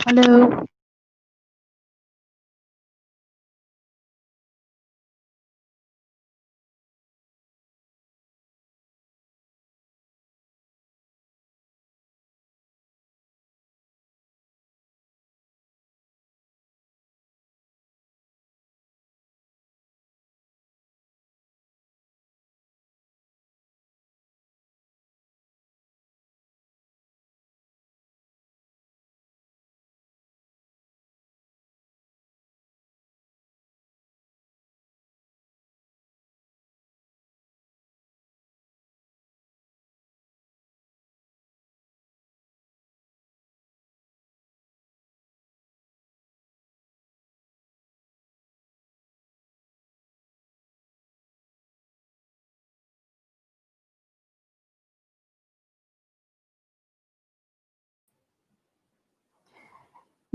Hello.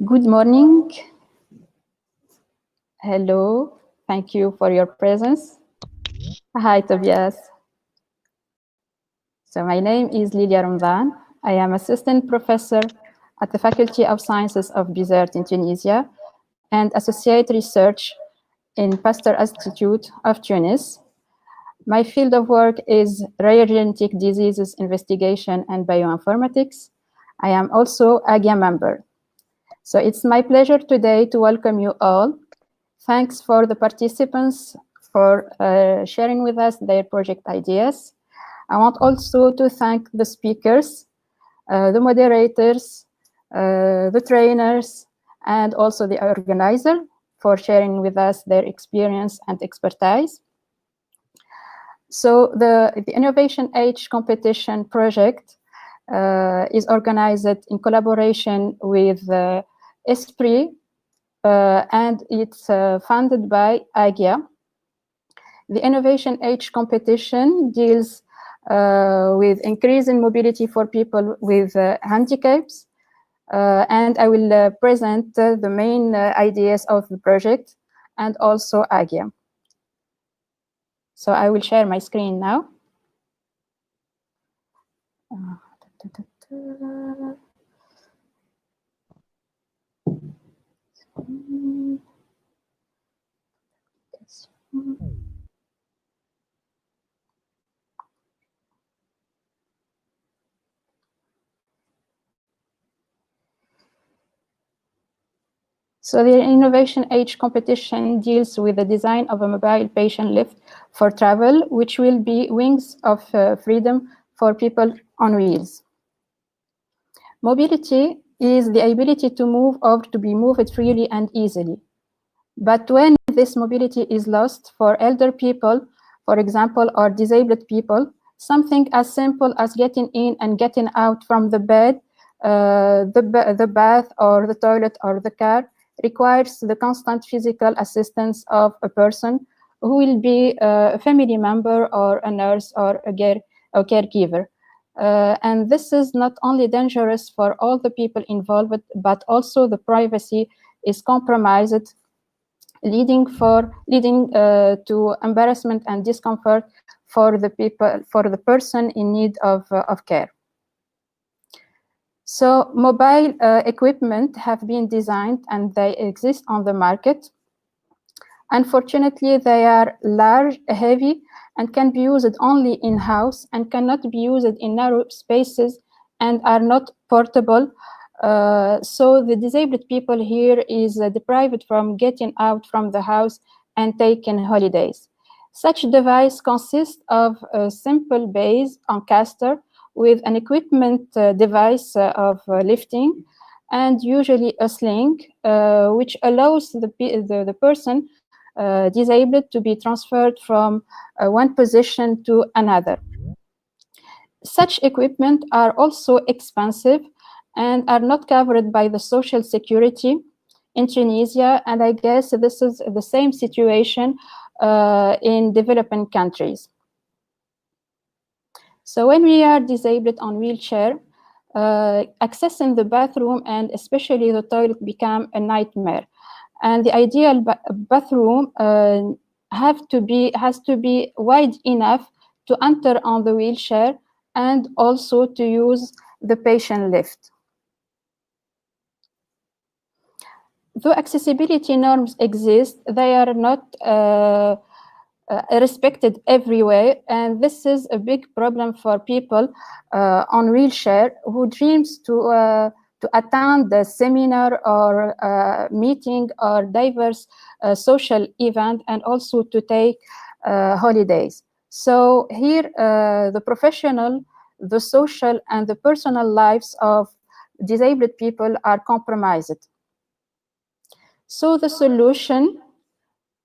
Good morning. Hello. Thank you for your presence. Hi, Tobias. So my name is Lilia Ramzan. I am assistant professor at the Faculty of Sciences of Bizerte in Tunisia and associate research in Pasteur Institute of Tunis. My field of work is rare genetic diseases investigation and bioinformatics. I am also AGIA member. So it's my pleasure today to welcome you all. Thanks for the participants for sharing with us their project ideas. I want also to thank the speakers, the moderators, the trainers, and also the organizer for sharing with us their experience and expertise. So the Innovation Age competition project is organized in collaboration with ESPRI, and it's funded by AGIA. The Innovation Age competition deals with increasing mobility for people with handicaps, and I will present the main ideas of the project and also AGIA. So I will share my screen now. So the Innovation Age competition deals with the design of a mobile patient lift for travel, which will be wings of freedom for people on wheels. Mobility is the ability to move or to be moved freely and easily. But when this mobility is lost for elder people, for example, or disabled people, something as simple as getting in and getting out from the bed, the bath or the toilet or the car requires the constant physical assistance of a person who will be a family member or a nurse or a caregiver. And this is not only dangerous for all the people involved, but also the privacy is compromised, leading to embarrassment and discomfort for the person in need of care. So mobile equipment have been designed and they exist on the market. Unfortunately, they are large, heavy, and can be used only in-house and cannot be used in narrow spaces and are not portable. So the disabled people here is deprived from getting out from the house and taking holidays. Such device consists of a simple base on caster with an equipment device of lifting and usually a sling, which allows the person disabled to be transferred from one position to another. Such equipment are also expensive and are not covered by the Social Security in Tunisia, and I guess this is the same situation in developing countries. So when we are disabled on wheelchair, accessing the bathroom and especially the toilet become a nightmare. And the ideal bathroom has to be wide enough to enter on the wheelchair and also to use the patient lift. Though accessibility norms exist, they are not respected everywhere, and this is a big problem for people on wheelchair who dreams to attend the seminar or meeting or diverse social event and also to take holidays. So here the professional, the social and the personal lives of disabled people are compromised. So the solution,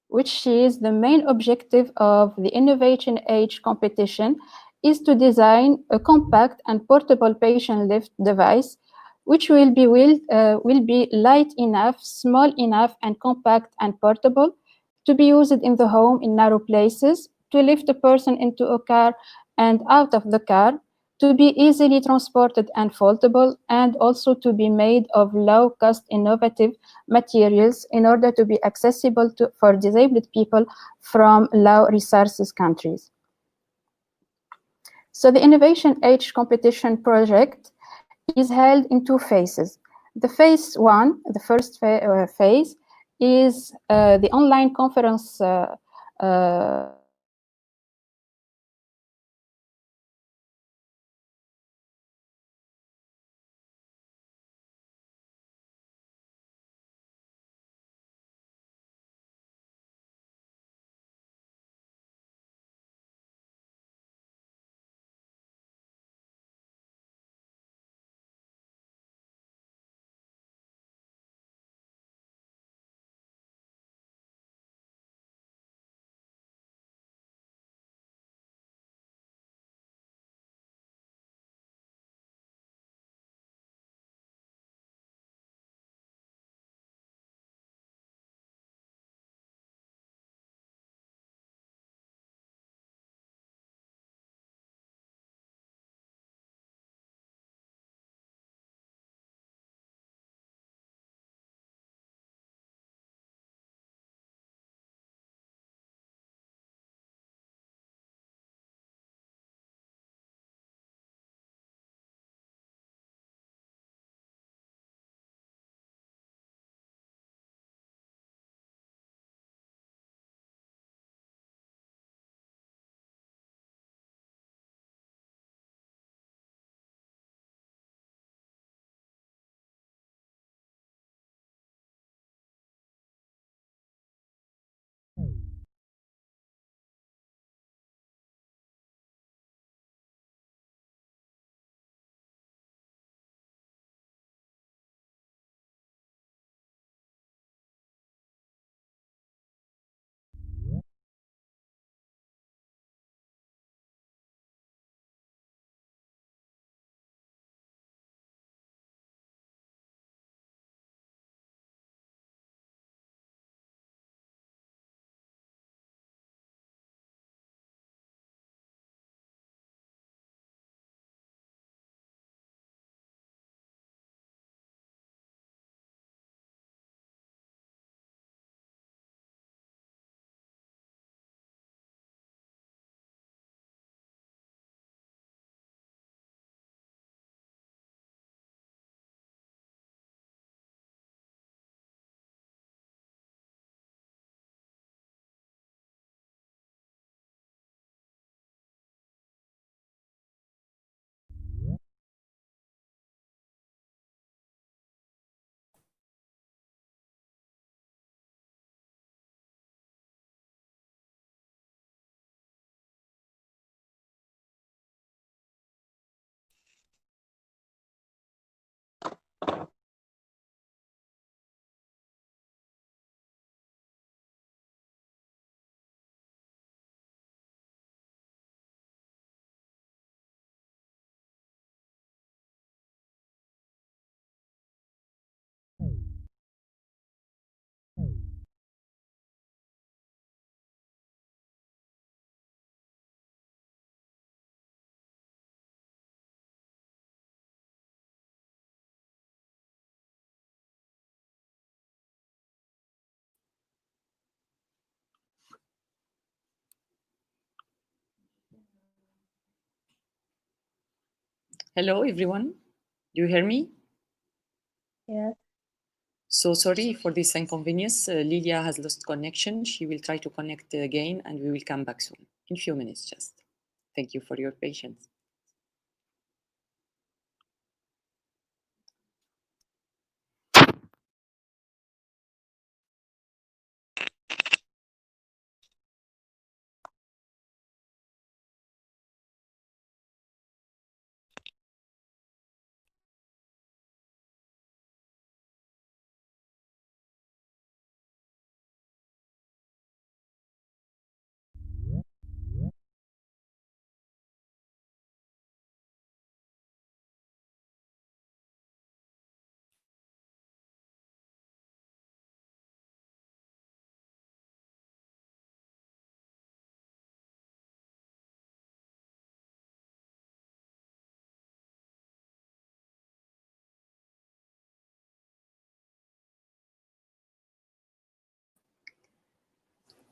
which is the main objective of the Innovation Age competition, is to design a compact and portable patient lift device, which will be light enough, small enough, and compact and portable to be used in the home in narrow places, to lift a person into a car and out of the car, to be easily transported and foldable, and also to be made of low-cost innovative materials in order to be accessible for disabled people from low resources countries. So the Innovation Age competition project is held in two phases. The phase one, the first phase, is the online conference Hello, everyone. Do you hear me? Yes. So sorry for this inconvenience. Lilia has lost connection. She will try to connect again, and we will come back soon, in a few minutes just. Thank you for your patience.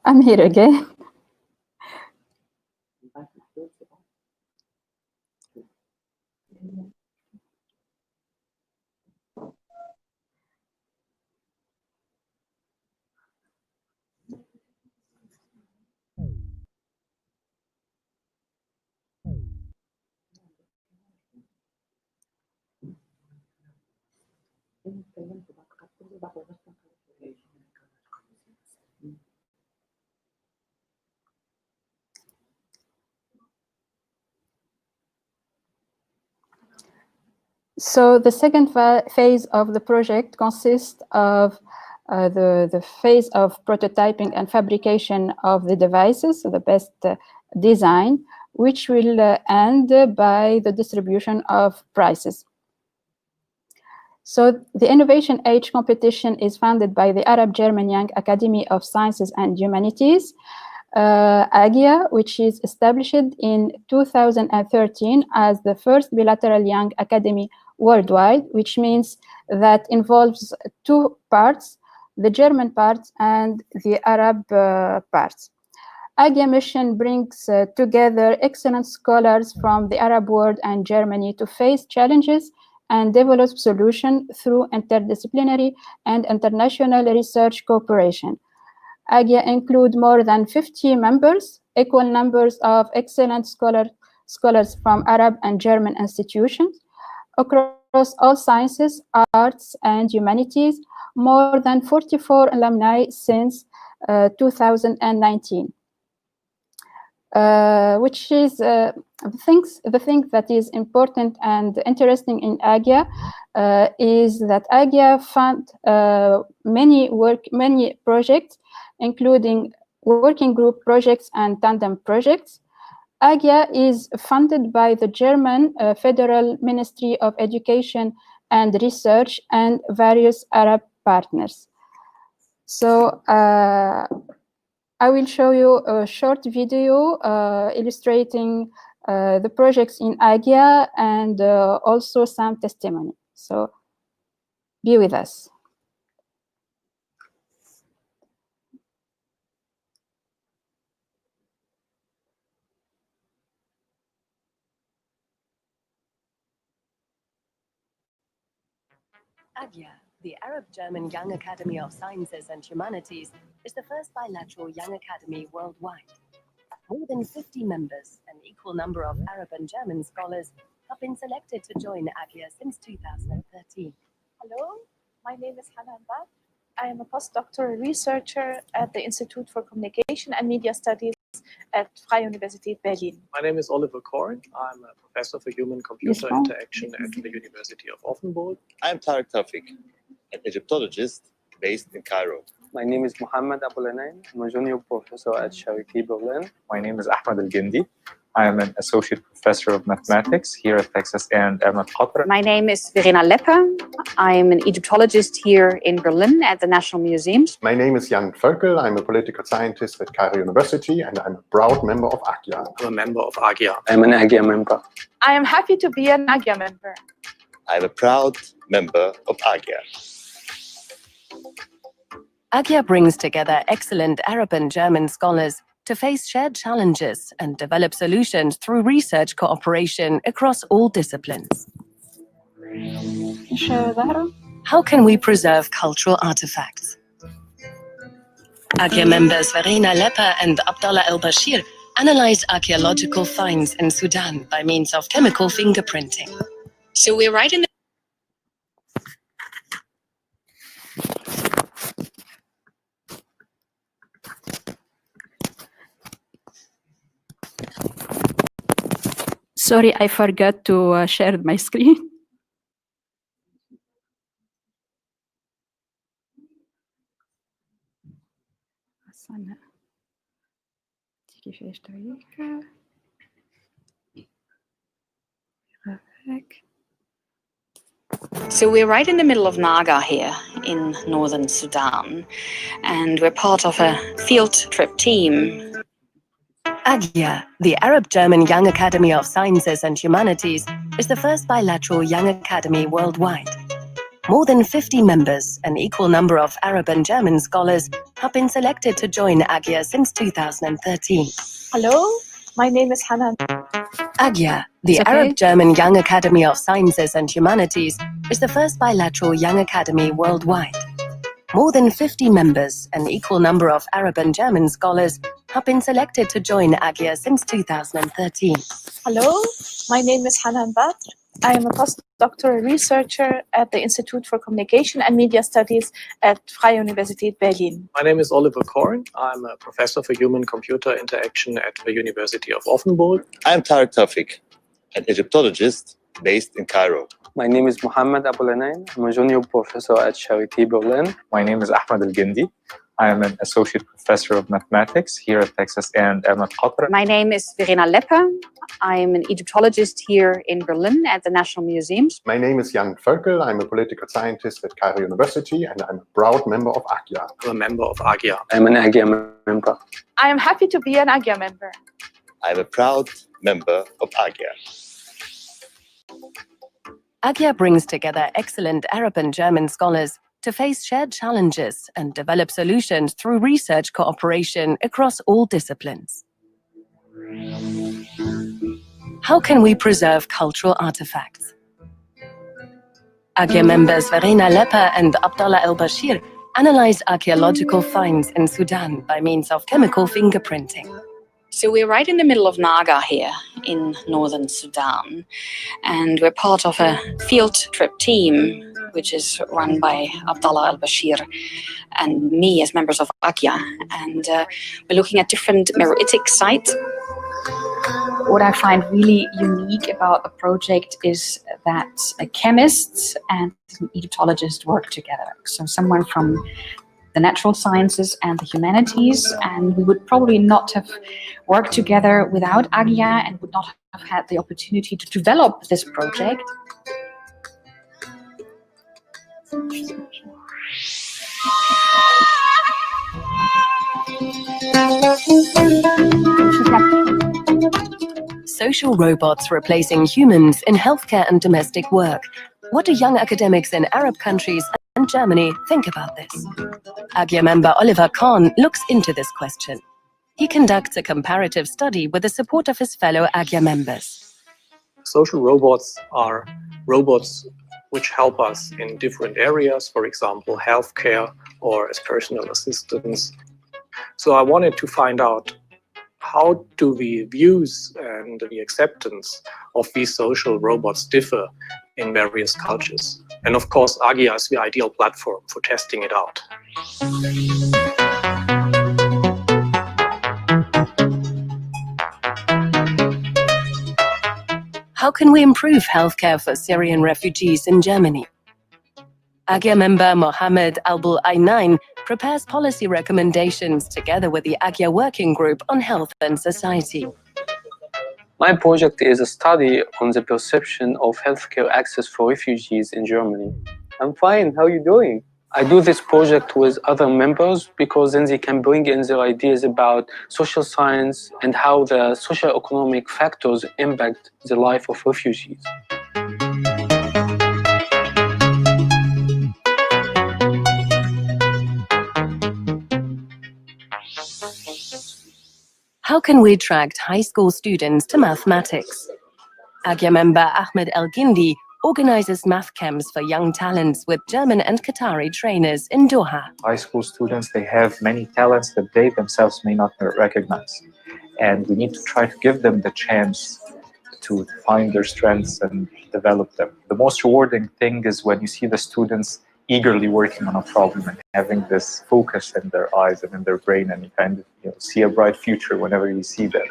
I'm here again. So the second phase of the project consists of the phase of prototyping and fabrication of the devices, so the best design, which will end by the distribution of prizes. So the Innovation Age competition is funded by the Arab-German Young Academy of Sciences and Humanities, AGIA, which is established in 2013 as the first bilateral young academy worldwide, which means that involves two parts, the German part and the Arab part. AGIA mission brings together excellent scholars from the Arab world and Germany to face challenges and develop solutions through interdisciplinary and international research cooperation. AGIA include more than 50 members, equal numbers of excellent scholars from Arab and German institutions across all sciences, arts, and humanities, more than 44 alumni since 2019. Which is the thing that is important and interesting in AGIA is that AGIA fund many projects, including working group projects and tandem projects. AGIA is funded by the German Federal Ministry of Education and Research and various Arab partners. So I will show you a short video illustrating the projects in AGIA and also some testimony. So be with us. AGIA, the Arab-German Young Academy of Sciences and Humanities, is the first bilateral young academy worldwide. More than 50 members, an equal number of Arab and German scholars, have been selected to join AGIA since 2013. Hello, my name is Hannah Mbad. I am a postdoctoral researcher at the Institute for Communication and Media Studies at Freie Universität Berlin. My name is Oliver Korn. I'm a professor for human-computer interaction at the University of Offenburg. I'm Tarek Tawfik, an Egyptologist based in Cairo. My name is Mohammed Abulanain. I'm a junior professor at Charité Berlin. My name is Ahmed Al-Gindi. I am an associate professor of mathematics here at Texas A&M at Qatar. My name is Verena Leppe. I am an Egyptologist here in Berlin at the National Museums. My name is Jan Völkel. I'm a political scientist at Cairo University, and I'm a proud member of AGIA. I'm a member of AGIA. I'm an AGIA member. I am happy to be an AGIA member. I'm a proud member of AGIA. AGIA brings together excellent Arab and German scholars to face shared challenges and develop solutions through research cooperation across all disciplines. How can we preserve cultural artifacts? AGYA members Verena Lepper and Abdallah El-Bashir analyzed archaeological finds in Sudan by means of chemical fingerprinting. So we're right in the Sorry, I forgot to share my screen. So we're right in the middle of Naga here in northern Sudan, and we're part of a field trip team. AGYA, the Arab-German Young Academy of Sciences and Humanities, is the first bilateral young academy worldwide. More than 50 members, an equal number of Arab and German scholars, have been selected to join AGYA since 2013. Hello, my name is Hanan. AGYA, the It's okay. Arab-German Young Academy of Sciences and Humanities, is the first bilateral young academy worldwide. More than 50 members, an equal number of Arab and German scholars, have been selected to join AGYA since 2013. Hello, my name is Hanan Badr. I am a postdoctoral researcher at the Institute for Communication and Media Studies at Freie Universität Berlin. My name is Oliver Korn. I'm a professor for human-computer interaction at the University of Offenburg. I'm Tarek Tawfik, an Egyptologist based in Cairo. My name is Mohammed Aboulenain. I'm a junior professor at Charité Berlin. My name is Ahmed El-Gindi. I am an associate professor of mathematics here at Texas A&M at Qatar. My name is Verena Lepper. I'm an Egyptologist here in Berlin at the National Museums. My name is Jan Völkel. I'm a political scientist at Cairo University, and I'm a proud member of AGYA. I'm a member of AGYA. I'm an AGYA member. I am happy to be an AGYA member. I'm a proud member of AGYA. AGYA brings together excellent Arab and German scholars to face shared challenges and develop solutions through research cooperation across all disciplines. How can we preserve cultural artifacts? AGYA members Verena Lepper and Abdallah El-Bashir analyzed archaeological finds in Sudan by means of chemical fingerprinting. So we're right in the middle of Naga here in northern Sudan, and we're part of a field trip team which is run by Abdallah El-Bashir and me as members of AGYA, and we're looking at different meroitic sites. What I find really unique about the project is that chemists and Egyptologists work together. So someone from the natural sciences and the humanities, and we would probably not have worked together without AGYA and would not have had the opportunity to develop this project. Social robots replacing humans in healthcare and domestic work. What do young academics in Arab countries and Germany think about this? AGYA member Oliver Korn looks into this question. He conducts a comparative study with the support of his fellow AGYA members. Social robots are robots which help us in different areas, for example, healthcare or as personal assistants. So I wanted to find out, how do the views and the acceptance of these social robots differ in various cultures? And of course, AGYA is the ideal platform for testing it out. How can we improve healthcare for Syrian refugees in Germany? AGYA member Mohammed Al-Ainain prepares policy recommendations together with the AGYA Working Group on Health and Society. My project is a study on the perception of healthcare access for refugees in Germany. I'm fine, how are you doing? I do this project with other members because then they can bring in their ideas about social science and how the socio-economic factors impact the life of refugees. how can we attract high school students to mathematics? Agya member Ahmed El Gindi organizes math camps for young talents with German and Qatari trainers in Doha. High school students, they have many talents that they themselves may not recognize. And we need to try to give them the chance to find their strengths and develop them. The most rewarding thing is when you see the students eagerly working on a problem and having this focus in their eyes and in their brain, and you kind of see a bright future whenever you see them.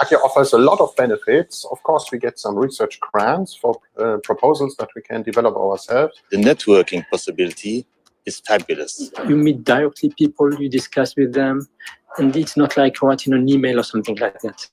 Agya offers a lot of benefits. Of course, we get some research grants for proposals that we can develop ourselves. The networking possibility is fabulous. You meet directly people, you discuss with them, and it's not like writing an email or something like that.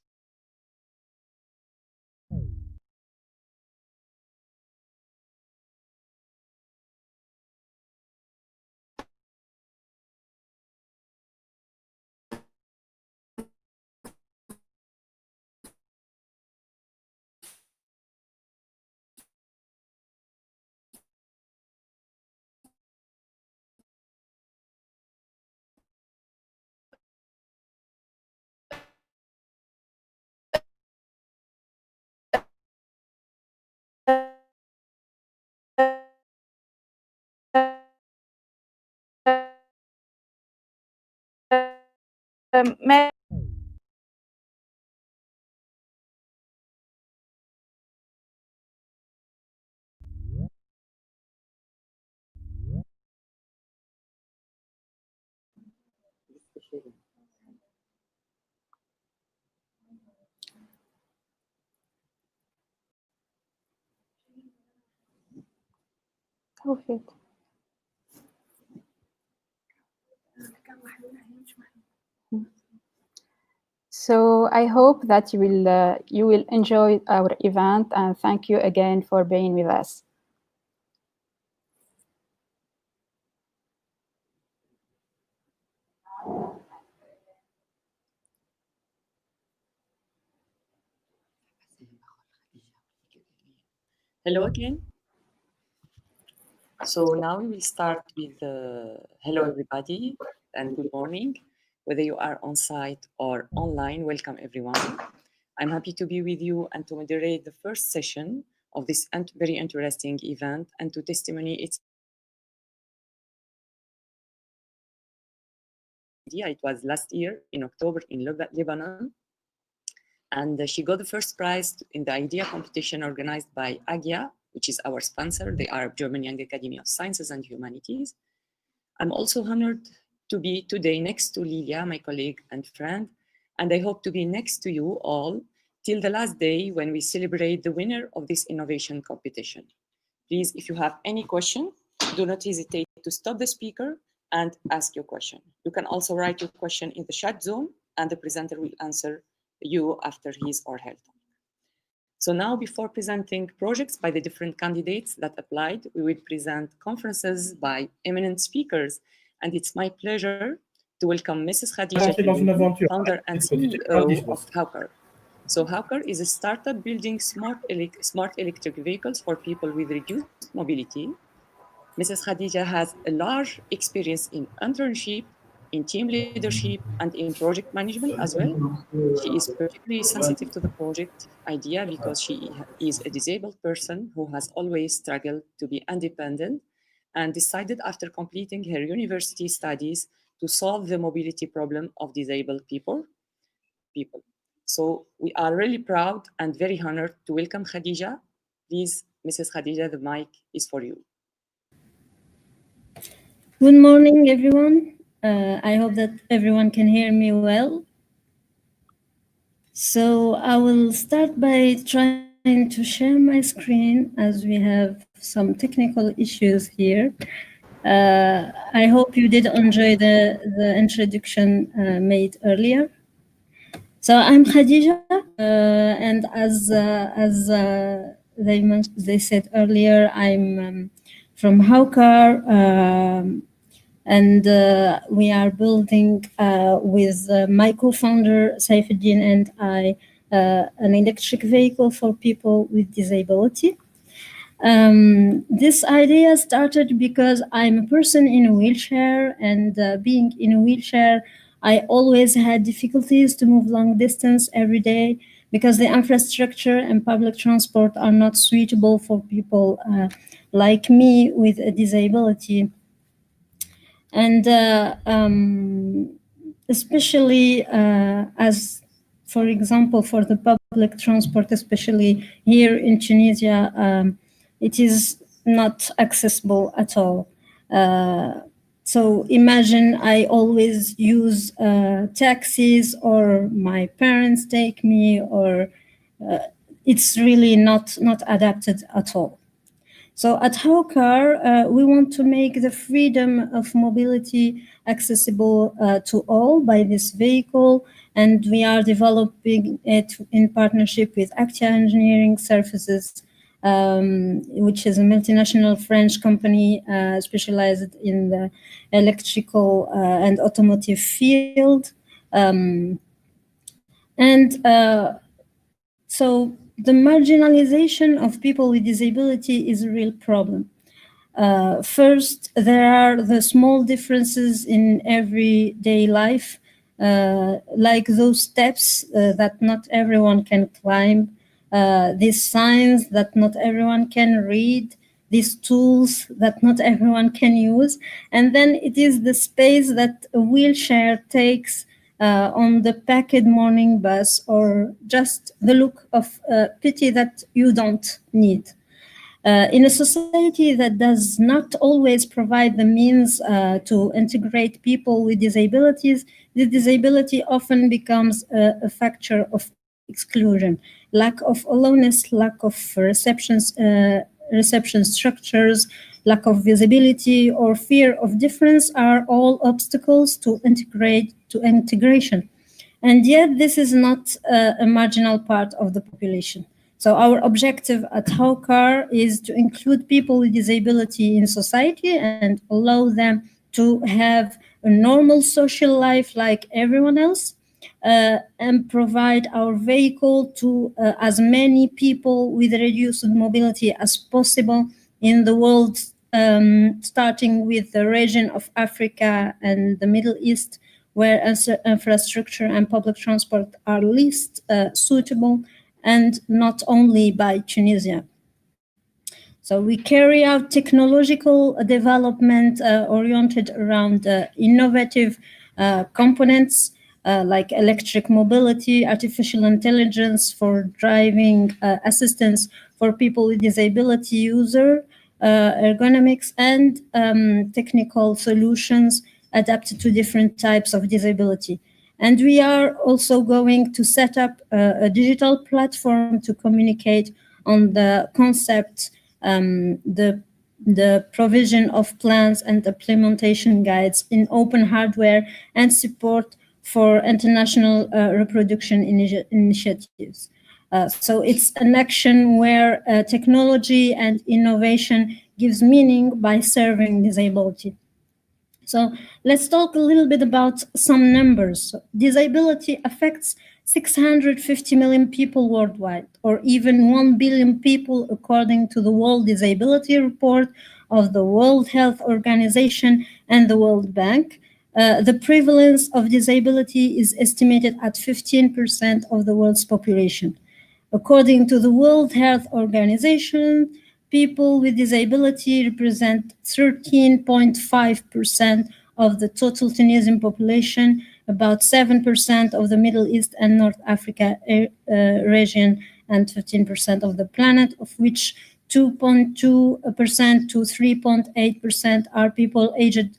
Perfect. So I hope that you will enjoy our event, and thank you again for being with us. Hello again. So now we will start with hello everybody and good morning. Whether you are on site or online, welcome everyone. I'm happy to be with you and to moderate the first session of this very interesting event and to testimony its idea. It was last year in October in Lebanon. And she got the first prize in the idea competition organized by Agya, which is our sponsor, the Arab German Young Academy of Sciences and Humanities. I'm also honored to be today next to Lilia, my colleague and friend, and I hope to be next to you all till the last day when we celebrate the winner of this innovation competition. Please, if you have any question, do not hesitate to stop the speaker and ask your question. You can also write your question in the chat zone and the presenter will answer you after his or her talk. So now, before presenting projects by the different candidates that applied, we will present conferences by eminent speakers. And it's my pleasure to welcome Mrs. Khadija, founder and CEO of Hawker. So Hawker is a startup building smart electric vehicles for people with reduced mobility. Mrs. Khadija has a large experience in internship, in team leadership, and in project management as well. She is particularly sensitive to the project idea because she is a disabled person who has always struggled to be independent and decided after completing her university studies to solve the mobility problem of disabled people. So we are really proud and very honored to welcome Khadija. Please, Mrs. Khadija, the mic is for you. Good morning, everyone. I hope that everyone can hear me well. So I will start by trying to share my screen as we have some technical issues here. I hope you did enjoy the introduction made earlier. So I'm Khadija, and as they said earlier, I'm from Hawker. And we are building with my co-founder Saifuddin and I an electric vehicle for people with disability. This idea started because I'm a person in a wheelchair, and being in a wheelchair, I always had difficulties to move long distance every day because the infrastructure and public transport are not suitable for people like me with a disability. And especially as, for example, for the public transport, especially here in Tunisia, it is not accessible at all. So imagine I always use taxis, or my parents take me, or it's really not adapted at all. So at HOCAR, we want to make the freedom of mobility accessible to all by this vehicle, and we are developing it in partnership with Actia Engineering Services, which is a multinational French company specialized in the electrical and automotive field. So the marginalization of people with disability is a real problem. First, there are the small differences in everyday life, like those steps that not everyone can climb, these signs that not everyone can read, these tools that not everyone can use. And then it is the space that a wheelchair takes on the packed morning bus, or just the look of pity that you don't need. In a society that does not always provide the means to integrate people with disabilities, the disability often becomes a factor of exclusion. Lack of aloneness, lack of reception structures, lack of visibility, or fear of difference are all obstacles to integration. And yet this is not a marginal part of the population. So our objective at HOCAR is to include people with disability in society and allow them to have a normal social life like everyone else, and provide our vehicle to as many people with reduced mobility as possible in the world, starting with the region of Africa and the Middle East, where infrastructure and public transport are least suitable, and not only by Tunisia. So we carry out technological development oriented around innovative components like electric mobility, artificial intelligence for driving assistance for people with disability user, ergonomics, and technical solutions adapted to different types of disability. And we are also going to set up a digital platform to communicate on the concept, the provision of plans and implementation guides in open hardware, and support for international reproduction initiatives. So it's an action where technology and innovation gives meaning by serving disability. So let's talk a little bit about some numbers. Disability affects 650 million people worldwide, or even 1 billion people according to the World Disability Report of the World Health Organization and the World Bank. The prevalence of disability is estimated at 15% of the world's population. According to the World Health Organization, people with disability represent 13.5% of the total Tunisian population, about 7% of the Middle East and North Africa region, and 15% of the planet, of which 2.2% to 3.8% are people aged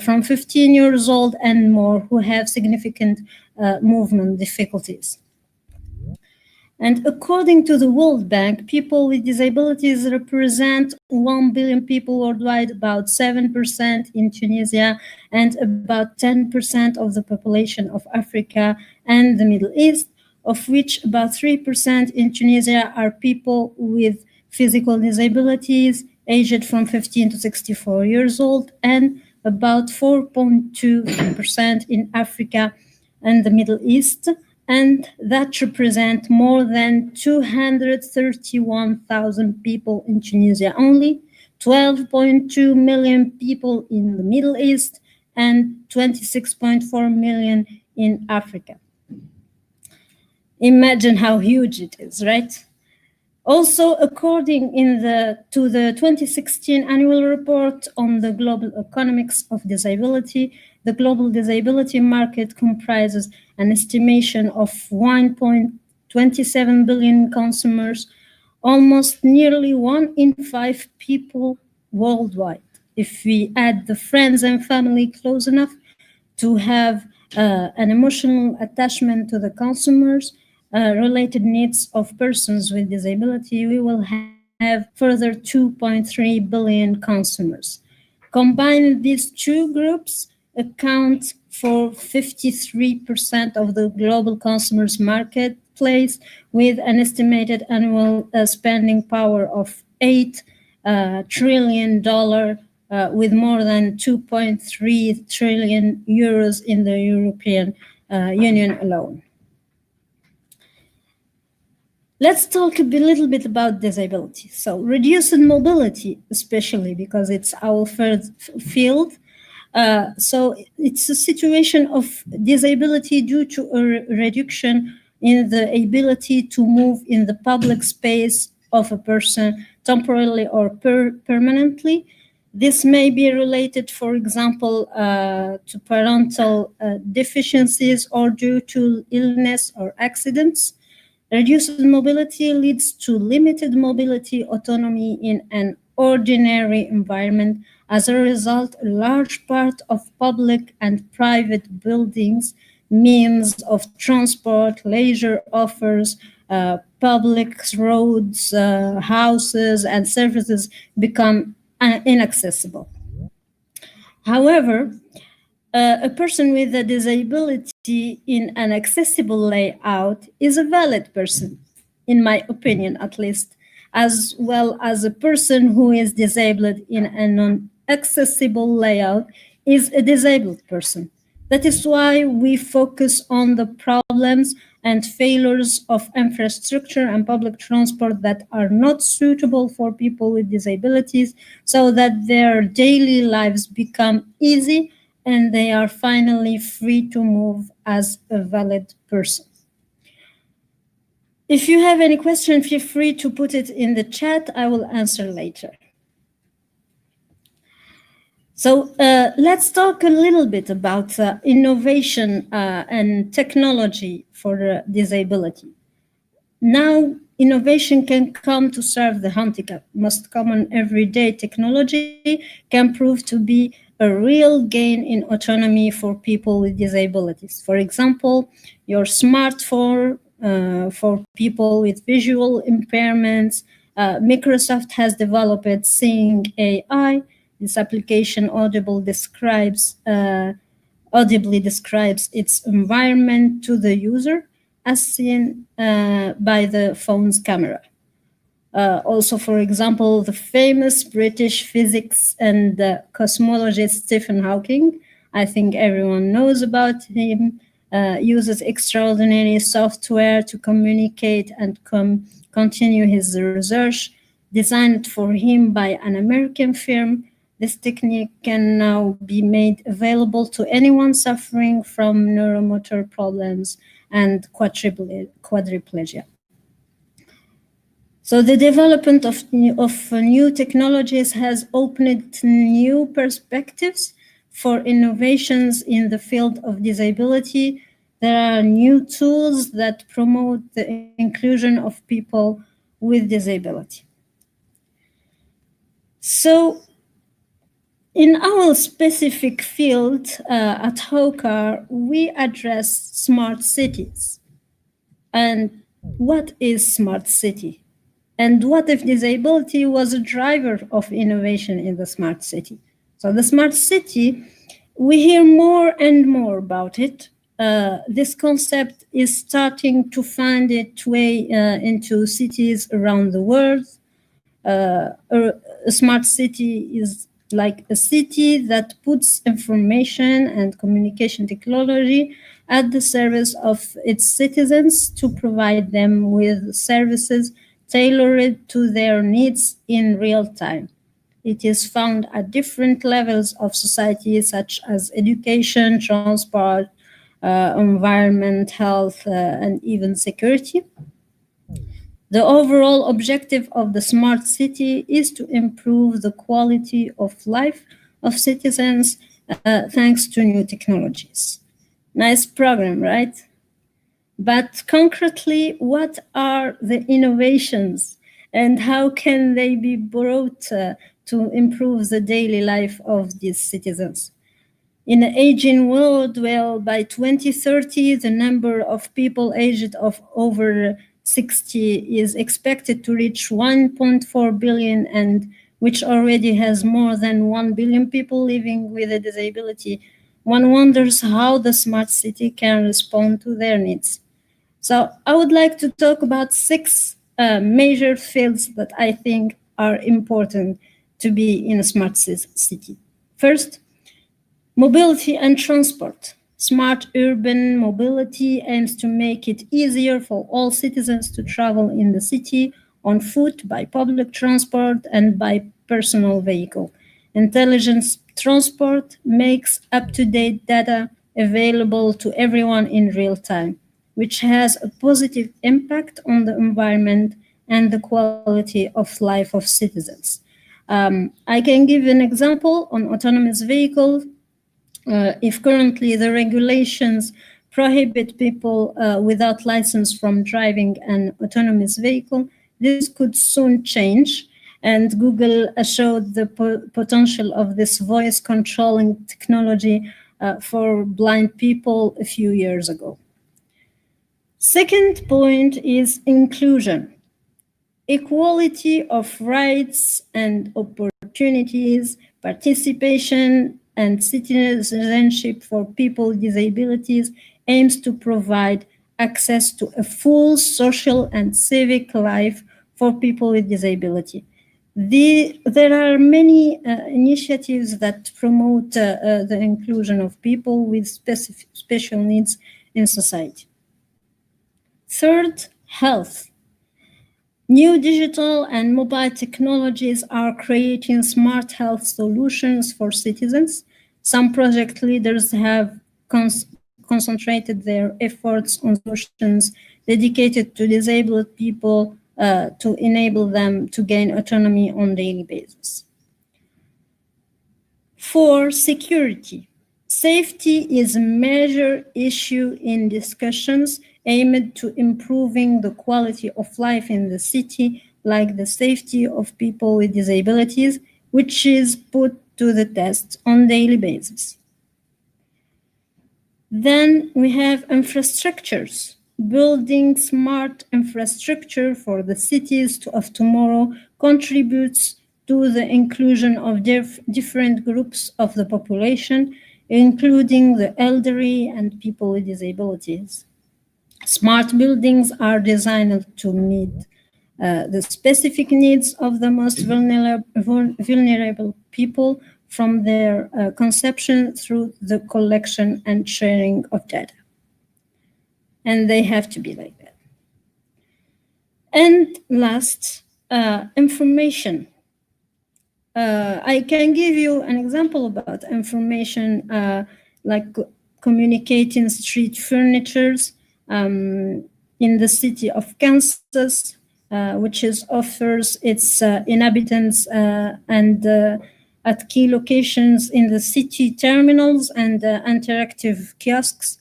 from 15 years old and more who have significant movement difficulties. And according to the World Bank, people with disabilities represent 1 billion people worldwide, about 7% in Tunisia, and about 10% of the population of Africa and the Middle East, of which about 3% in Tunisia are people with physical disabilities aged from 15 to 64 years old, and about 4.2% in Africa and the Middle East, and that represent more than 231,000 people in Tunisia only, 12.2 million people in the Middle East, and 26.4 million in Africa. Imagine how huge it is, right? Also, according to the 2016 annual report on the global economics of disability, the global disability market comprises an estimation of 1.27 billion consumers, almost nearly 1 in 5 people worldwide. If we add the friends and family close enough to have an emotional attachment to the consumers, related needs of persons with disability, we will have further 2.3 billion consumers. Combined, these two groups account for 53% of the global consumers marketplace, with an estimated annual spending power of $8 trillion, with more than 2.3 trillion euros in the European Union alone. Let's talk a little bit about disability. So reduced mobility, especially because it's our first field. So it's a situation of disability due to a reduction in the ability to move in the public space of a person temporarily or permanently. This may be related, for example, to parental deficiencies or due to illness or accidents. Reduced mobility leads to limited mobility autonomy in an ordinary environment. As a result, a large part of public and private buildings, means of transport, leisure offers, public roads, houses, and services become inaccessible. However, a person with a disability in an accessible layout is a valid person, in my opinion at least, as well as a person who is disabled in a non-accessible layout is a disabled person. That is why we focus on the problems and failures of infrastructure and public transport that are not suitable for people with disabilities, so that their daily lives become easy and they are finally free to move as a valid person. If you have any question, feel free to put it in the chat. I will answer later. So let's talk a little bit about innovation and technology for disability. Now, innovation can come to serve the handicap. Most common everyday technology can prove to be a real gain in autonomy for people with disabilities. For example, your smartphone for people with visual impairments. Microsoft has developed Seeing AI. This application audibly describes its environment to the user as seen by the phone's camera. Also, for example, the famous British physics and cosmologist Stephen Hawking, I think everyone knows about him, uses extraordinary software to communicate and continue his research, designed for him by an American firm. This technique can now be made available to anyone suffering from neuromotor problems and quadriplegia. So the development of new technologies has opened new perspectives for innovations in the field of disability. There are new tools that promote the inclusion of people with disability. So in our specific field at HOCAR, we address smart cities. And what is smart city? And what if disability was a driver of innovation in the smart city? So the smart city, we hear more and more about it. This concept is starting to find its way into cities around the world. A smart city is like a city that puts information and communication technology at the service of its citizens to provide them with services tailored to their needs in real time. It is found at different levels of society, such as education, transport, environment, health, and even security. The overall objective of the smart city is to improve the quality of life of citizens thanks to new technologies. Nice program, right? But concretely, what are the innovations and how can they be brought to improve the daily life of these citizens? In an aging world, well, by 2030, the number of people aged of over 60 is expected to reach 1.4 billion, and which already has more than 1 billion people living with a disability. One wonders how the smart city can respond to their needs. So I would like to talk about 6 major fields that I think are important to be in a smart city. First, mobility and transport. Smart urban mobility aims to make it easier for all citizens to travel in the city on foot, by public transport, and by personal vehicle. Intelligent transport makes up-to-date data available to everyone in real time, which has a positive impact on the environment and the quality of life of citizens. I can give an example on autonomous vehicles. If currently the regulations prohibit people without license from driving an autonomous vehicle, this could soon change. And Google showed the potential of this voice controlling technology for blind people a few years ago. Second point is inclusion. Equality of rights and opportunities, participation, and citizenship for people with disabilities aims to provide access to a full social and civic life for people with disability. There are many initiatives that promote the inclusion of people with special needs in society. Third, health. New digital and mobile technologies are creating smart health solutions for citizens. Some project leaders have concentrated their efforts on solutions dedicated to disabled people to enable them to gain autonomy on a daily basis. 4, security. Safety is a major issue in discussions aimed to improving the quality of life in the city, like the safety of people with disabilities, which is put to the test on a daily basis. Then we have infrastructures. Building smart infrastructure for the cities of tomorrow contributes to the inclusion of different groups of the population, including the elderly and people with disabilities. Smart buildings are designed to meet the specific needs of the most vulnerable people from their conception through the collection and sharing of data. And they have to be like that. And last, information. I can give you an example about information like communicating street furnitures in the city of Kansas, which offers its inhabitants and at key locations in the city terminals and interactive kiosks,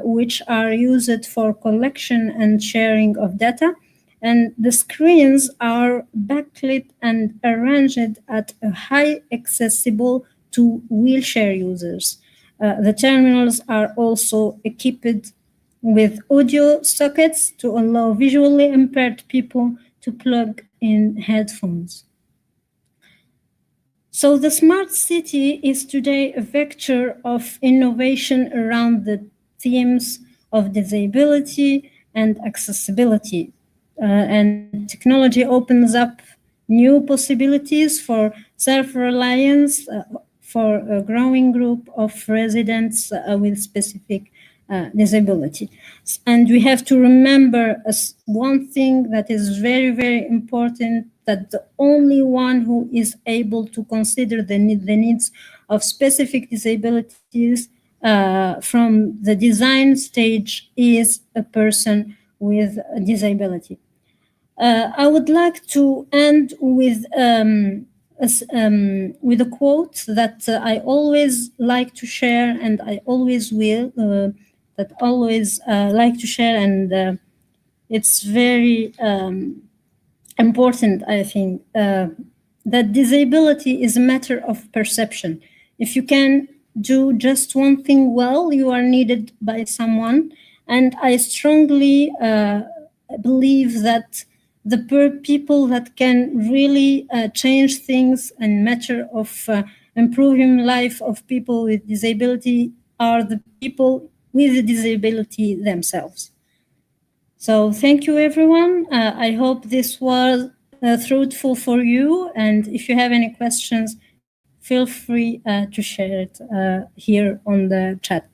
which are used for collection and sharing of data. And the screens are backlit and arranged at a high accessible to wheelchair users. The terminals are also equipped with audio sockets to allow visually impaired people to plug in headphones. So the smart city is today a vector of innovation around the themes of disability and accessibility. And technology opens up new possibilities for self-reliance for a growing group of residents with specific disability. And we have to remember one thing that is very, very important, that the only one who is able to consider the needs of specific disabilities from the design stage is a person with a disability. I would like to end with a quote that I always like to share, and I always will, like to share, and it's very important, I think, that disability is a matter of perception. If you can do just one thing well, you are needed by someone, and I strongly believe that the people that can really change things and matter of improving life of people with disability are the people with the disability themselves. So thank you, everyone. I hope this was fruitful for you. And if you have any questions, feel free to share it here on the chat.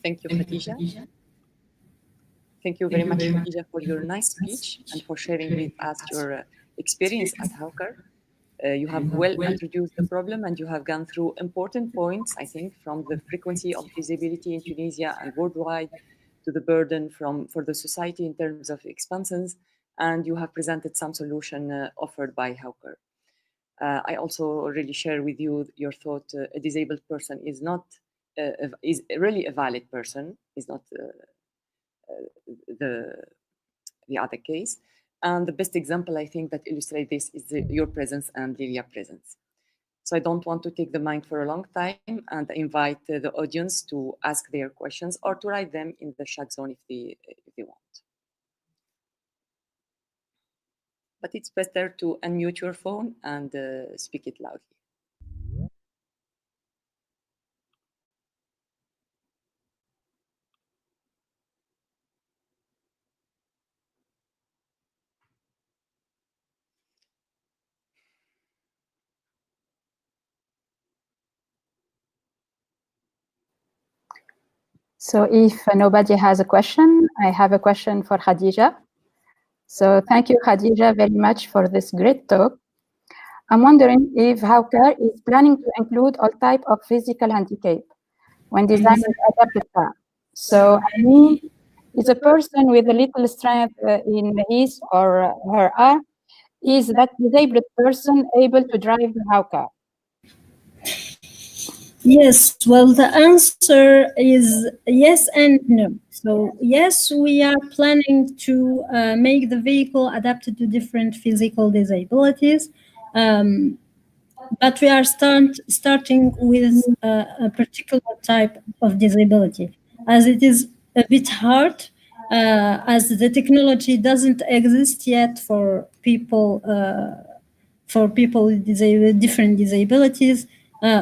Thank you, Khadija. Thank you very much, Khadija, for your nice speech and for sharing with us your experience at Hawker. You have well introduced the problem, and you have gone through important points, I think, from the frequency of disability in Tunisia and worldwide to the burden for the society in terms of expenses, and you have presented some solution offered by Hawker. I also really share with you your thought. A disabled person is not is really a valid person. Is not the other case. And the best example, I think, that illustrates this is your presence and Lilia presence. So I don't want to take the mic for a long time, and I invite the audience to ask their questions or to write them in the chat zone if they want. But it's better to unmute your phone and speak it loudly. So if nobody has a question, I have a question for Khadija. So thank you, Khadija, very much for this great talk. I'm wondering if Hawker is planning to include all type of physical handicap when designing adapted car. So I mean, is a person with a little strength in his or her arm, is that disabled person able to drive the Hawker? Yes, well, the answer is yes and no. So yes, we are planning to make the vehicle adapted to different physical disabilities, but we are starting with a particular type of disability, as it is a bit hard, as the technology doesn't exist yet for people with different disabilities.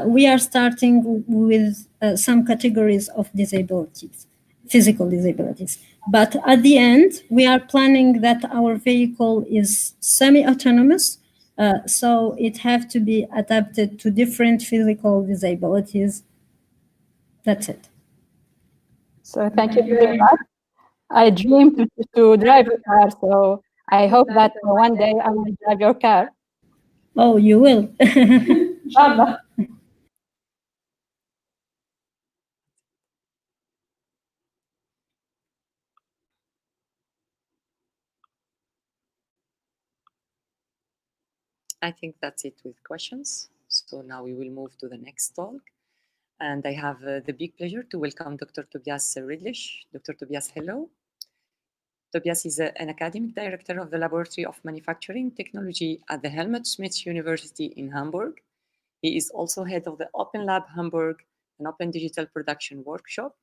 We are starting with some categories of disabilities, physical disabilities. But at the end, we are planning that our vehicle is semi-autonomous, so it has to be adapted to different physical disabilities. That's it. So thank you very much. I dream to drive a car, so I hope that one day I will drive your car. Oh, you will. Inshallah. I think that's it with questions. So now we will move to the next talk. And I have the big pleasure to welcome Dr. Tobias Riedlich. Dr. Tobias, hello. Tobias is an academic director of the Laboratory of Manufacturing Technology at the Helmut Schmidt University in Hamburg. He is also head of the Open Lab Hamburg, an open digital production workshop.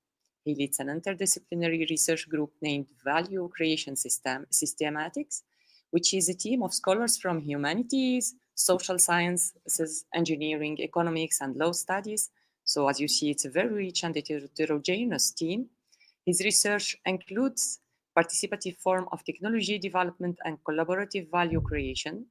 He leads an interdisciplinary research group named Value Creation Systematics, which is a team of scholars from humanities, social sciences, engineering, economics, and law studies. So as you see, it's a very rich and heterogeneous team. His research includes participative form of technology development and collaborative value creation.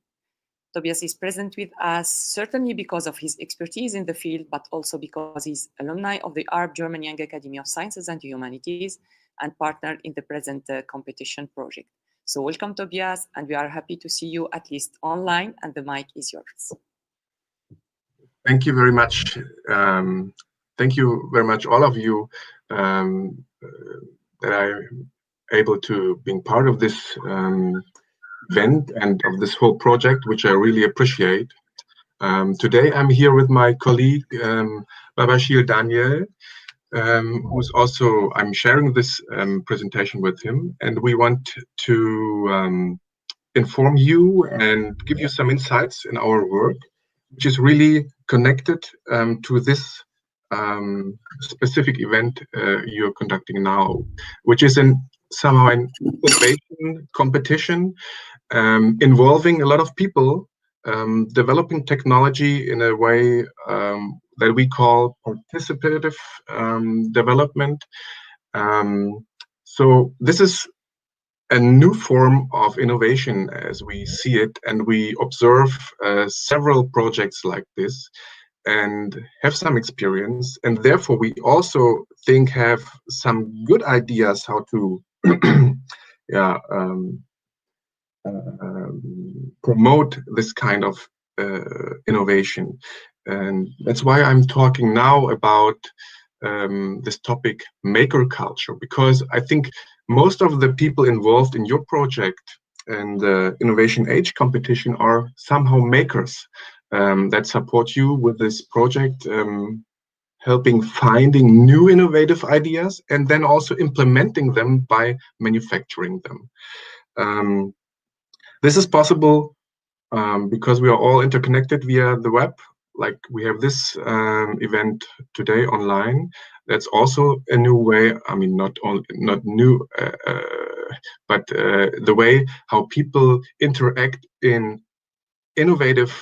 Tobias is present with us certainly because of his expertise in the field, but also because he's alumni of the Arab-German Young Academy of Sciences and Humanities and partner in the present competition project. So welcome, Tobias, and we are happy to see you at least online, and the mic is yours. Thank you very much. Thank you very much, all of you, that I'm able to be part of this event and of this whole project, which I really appreciate. Today I'm here with my colleague, Babashir Daniel, who's also, I'm sharing this presentation with him, and we want to inform you and give you some insights in our work, which is really connected to this specific event you're conducting now, which is somehow an innovation competition involving a lot of people developing technology in a way that we call participative development. So this is a new form of innovation as we see it, and we observe several projects like this and have some experience, and therefore we also think have some good ideas how to promote this kind of innovation. And that's why I'm talking now about this topic, maker culture, because I think most of the people involved in your project and the Innovation Age competition are somehow makers that support you with this project, helping finding new innovative ideas and then also implementing them by manufacturing them. This is possible because we are all interconnected via the web. Like we have this event today online. That's also a new way. I mean, not new, but the way how people interact in innovative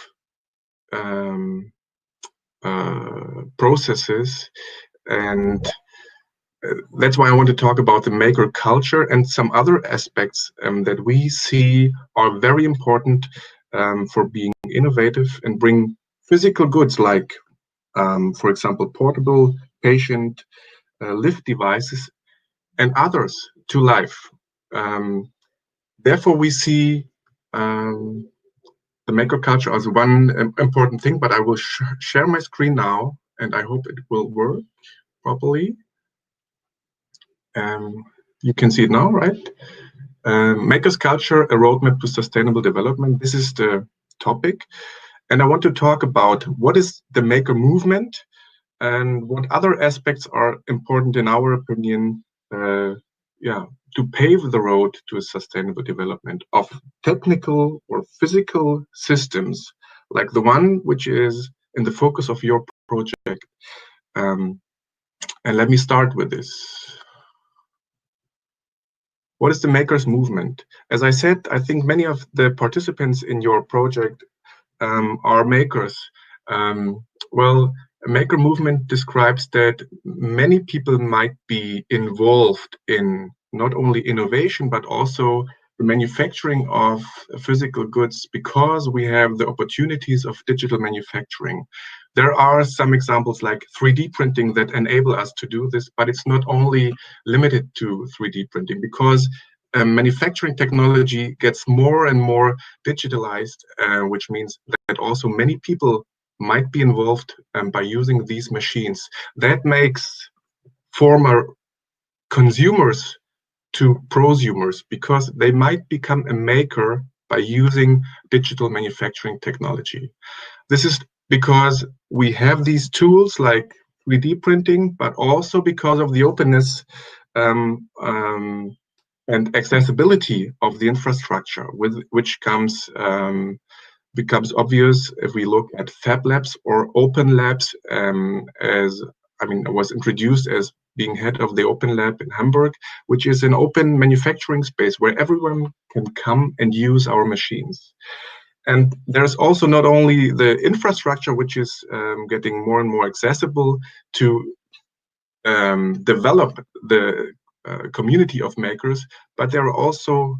processes, and that's why I want to talk about the maker culture and some other aspects that we see are very important for being innovative and bring physical goods like, for example, portable patient lift devices and others to life. Therefore, we see the maker culture as one important thing, but I will share my screen now, and I hope it will work properly. You can see it now, right? Makers Culture, a roadmap to sustainable development. This is the topic. And I want to talk about what is the maker movement and what other aspects are important in our opinion, to pave the road to a sustainable development of technical or physical systems, like the one which is in the focus of your project. And let me start with this. What is the makers movement? As I said, I think many of the participants in your project are makers. Well, a maker movement describes that many people might be involved in not only innovation, but also the manufacturing of physical goods, because we have the opportunities of digital manufacturing. There are some examples like 3D printing that enable us to do this, but it's not only limited to 3D printing, because manufacturing technology gets more and more digitalized, which means that also many people might be involved by using these machines. That makes former consumers to prosumers, because they might become a maker by using digital manufacturing technology. This is because we have these tools like 3D printing, but also because of the openness and accessibility of the infrastructure, with which becomes obvious if we look at Fab Labs or Open Labs, as I was introduced as being head of the Open Lab in Hamburg, which is an open manufacturing space where everyone can come and use our machines. And there's also not only the infrastructure, which is getting more and more accessible to develop the community of makers, but there are also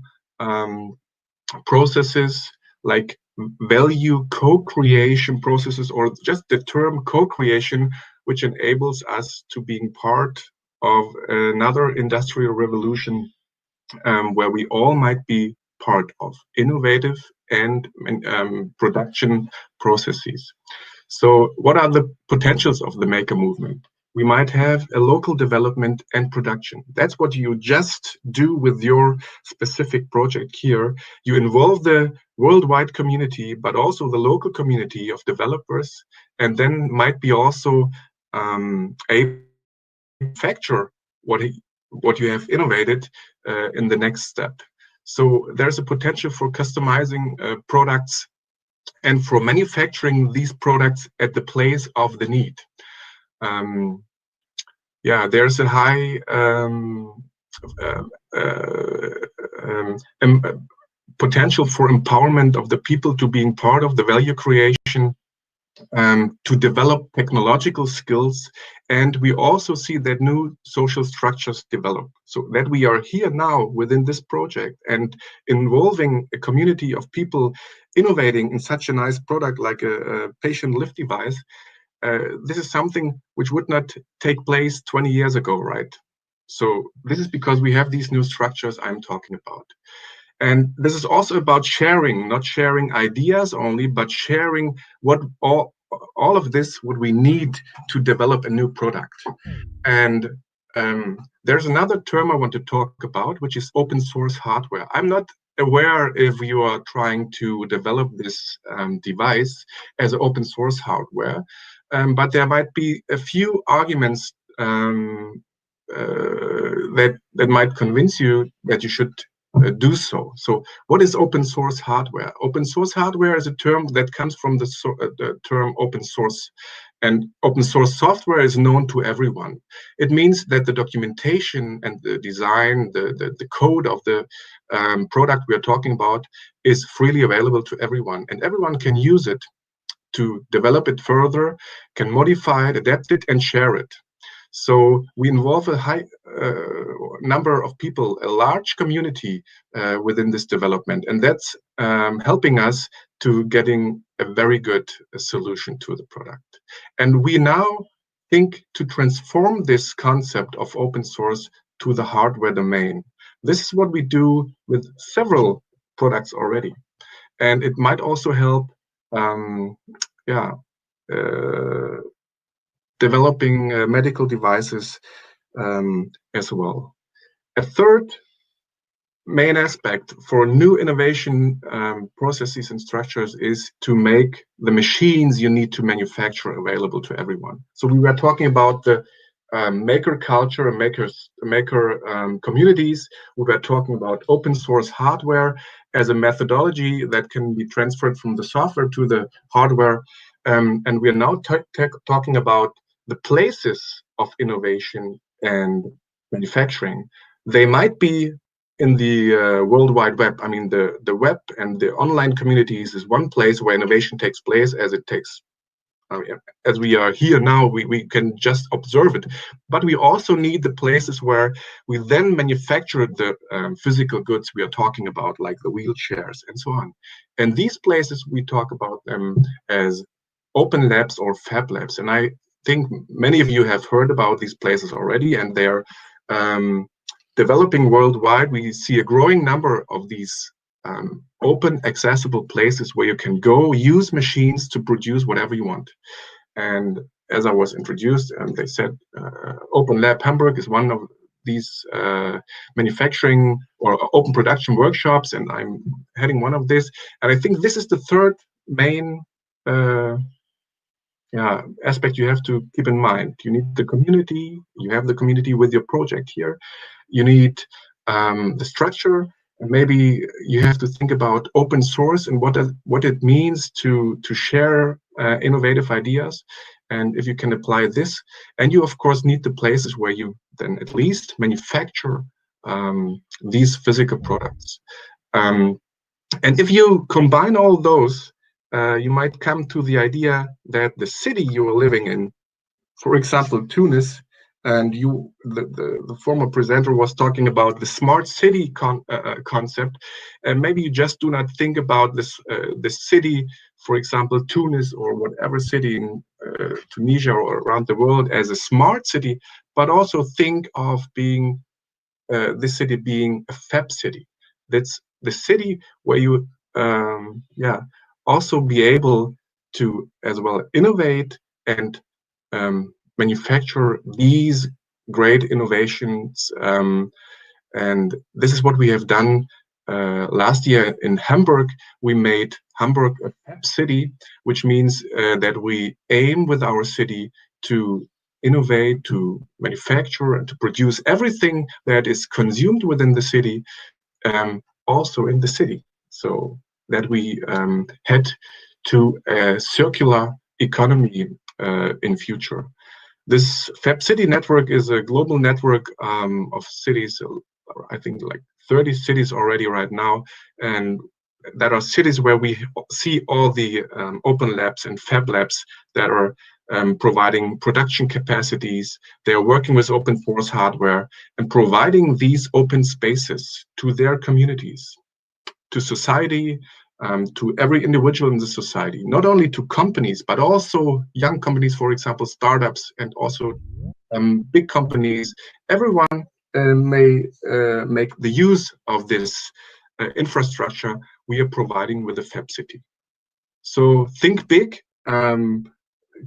processes like value co-creation processes, or just the term co-creation, which enables us to being part of another industrial revolution where we all might be part of innovative and production processes. So what are the potentials of the maker movement? We might have a local development and production. That's what you just do with your specific project here. You involve the worldwide community, but also the local community of developers, and then might be also able to manufacture what you have innovated in the next step. So there's a potential for customizing products and for manufacturing these products at the place of the need. Yeah, there's a high potential for empowerment of the people to being part of the value creation, to develop technological skills. And we also see that new social structures develop. So that we are here now within this project and involving a community of people innovating in such a nice product like a patient lift device. This is something which would not take place 20 years ago, right? So this is because we have these new structures I'm talking about. And this is also about sharing, not sharing ideas only, but sharing what all of this, what we need to develop a new product. And there's another term I want to talk about, which is open source hardware. I'm not aware if you are trying to develop this device as open source hardware, but there might be a few arguments that might convince you that you should do so. So what is open source hardware? Open source hardware is a term that comes from the term open source, and open source software is known to everyone. It means that the documentation and the design, the code of the product we are talking about is freely available to everyone, and everyone can use it to develop it further, can modify it, adapt it, and share it. So we involve a high number of people, a large community within this development, and that's helping us to getting a very good solution to the product. And we now think to transform this concept of open source to the hardware domain. This is what we do with several products already, and it might also help developing medical devices as well. A third main aspect for new innovation processes and structures is to make the machines you need to manufacture available to everyone. So we were talking about the maker culture and maker communities. We were talking about open source hardware as a methodology that can be transferred from the software to the hardware. And we are now talking about the places of innovation and manufacturing. They might be in the World Wide Web. I mean, the web and the online communities is one place where innovation takes place, as we are here now, we can just observe it. But we also need the places where we then manufacture the physical goods we are talking about, like the wheelchairs and so on. And these places, we talk about them as open labs or fab labs. And I think many of you have heard about these places already, and they're developing worldwide. We see a growing number of these open, accessible places where you can go use machines to produce whatever you want. And as I was introduced, they said Open Lab Hamburg is one of these manufacturing or open production workshops, and I'm heading one of this. And I think this is the third main aspect you have to keep in mind. You need the community. You have the community with your project here. You need the structure. And maybe you have to think about open source and what it means to share innovative ideas. And if you can apply this, and you of course need the places where you then at least manufacture these physical products. And if you combine all those, you might come to the idea that the city you are living in, for example, Tunis, and the former presenter was talking about the smart city concept, and maybe you just do not think about this city, for example, Tunis or whatever city in Tunisia or around the world as a smart city, but also think of being this city being a fab city. That's the city where you also be able to as well innovate and manufacture these great innovations, and this is what we have done last year in Hamburg. We made Hamburg a fab city, which means that we aim with our city to innovate, to manufacture, and to produce everything that is consumed within the city, also in the city, so that we head to a circular economy in future. This Fab City network is a global network of cities, I think like 30 cities already right now, and that are cities where we see all the open labs and fab labs that are providing production capacities. They are working with open source hardware and providing these open spaces to their communities, to society, to every individual in the society, not only to companies, but also young companies, for example, startups, and also big companies. Everyone may make the use of this infrastructure we are providing with the Fab City. So think big,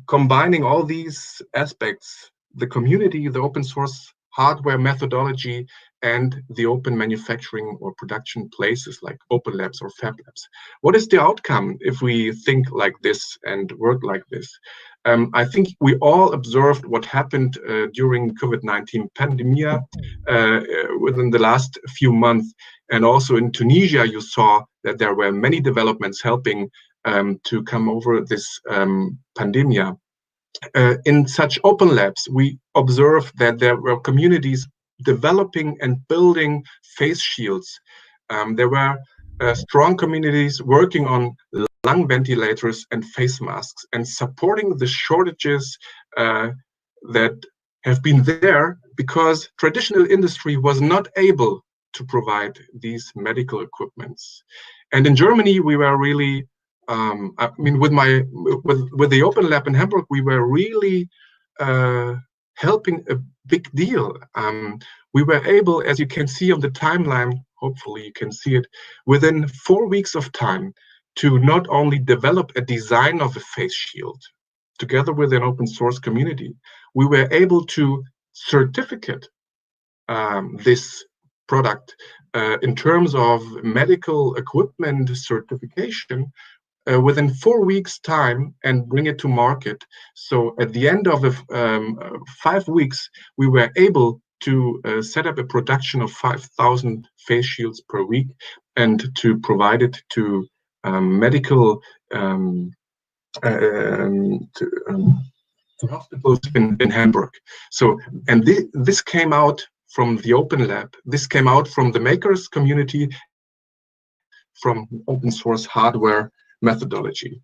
combining all these aspects, the community, the open source hardware methodology, and the open manufacturing or production places like open labs or fab labs. What is the outcome if we think like this and work like this? I think we all observed what happened during COVID-19 pandemic within the last few months. And also in Tunisia, you saw that there were many developments helping to come over this pandemic. In such open labs, we observed that there were communities developing and building face shields. There were strong communities working on lung ventilators and face masks and supporting the shortages that have been there because traditional industry was not able to provide these medical equipments. And in Germany, we were really I mean, with the Open Lab in Hamburg, we were really helping a big deal. We were able, as you can see on the timeline, hopefully you can see it, within 4 weeks of time to not only develop a design of a face shield together with an open source community, we were able to certificate this product in terms of medical equipment certification within 4 weeks' time and bring it to market. So at the end of 5 weeks, we were able to set up a production of 5,000 face shields per week and to provide it to medical to hospitals in Hamburg. So, and this came out from the Open Lab. This came out from the makers community, from open source hardware methodology.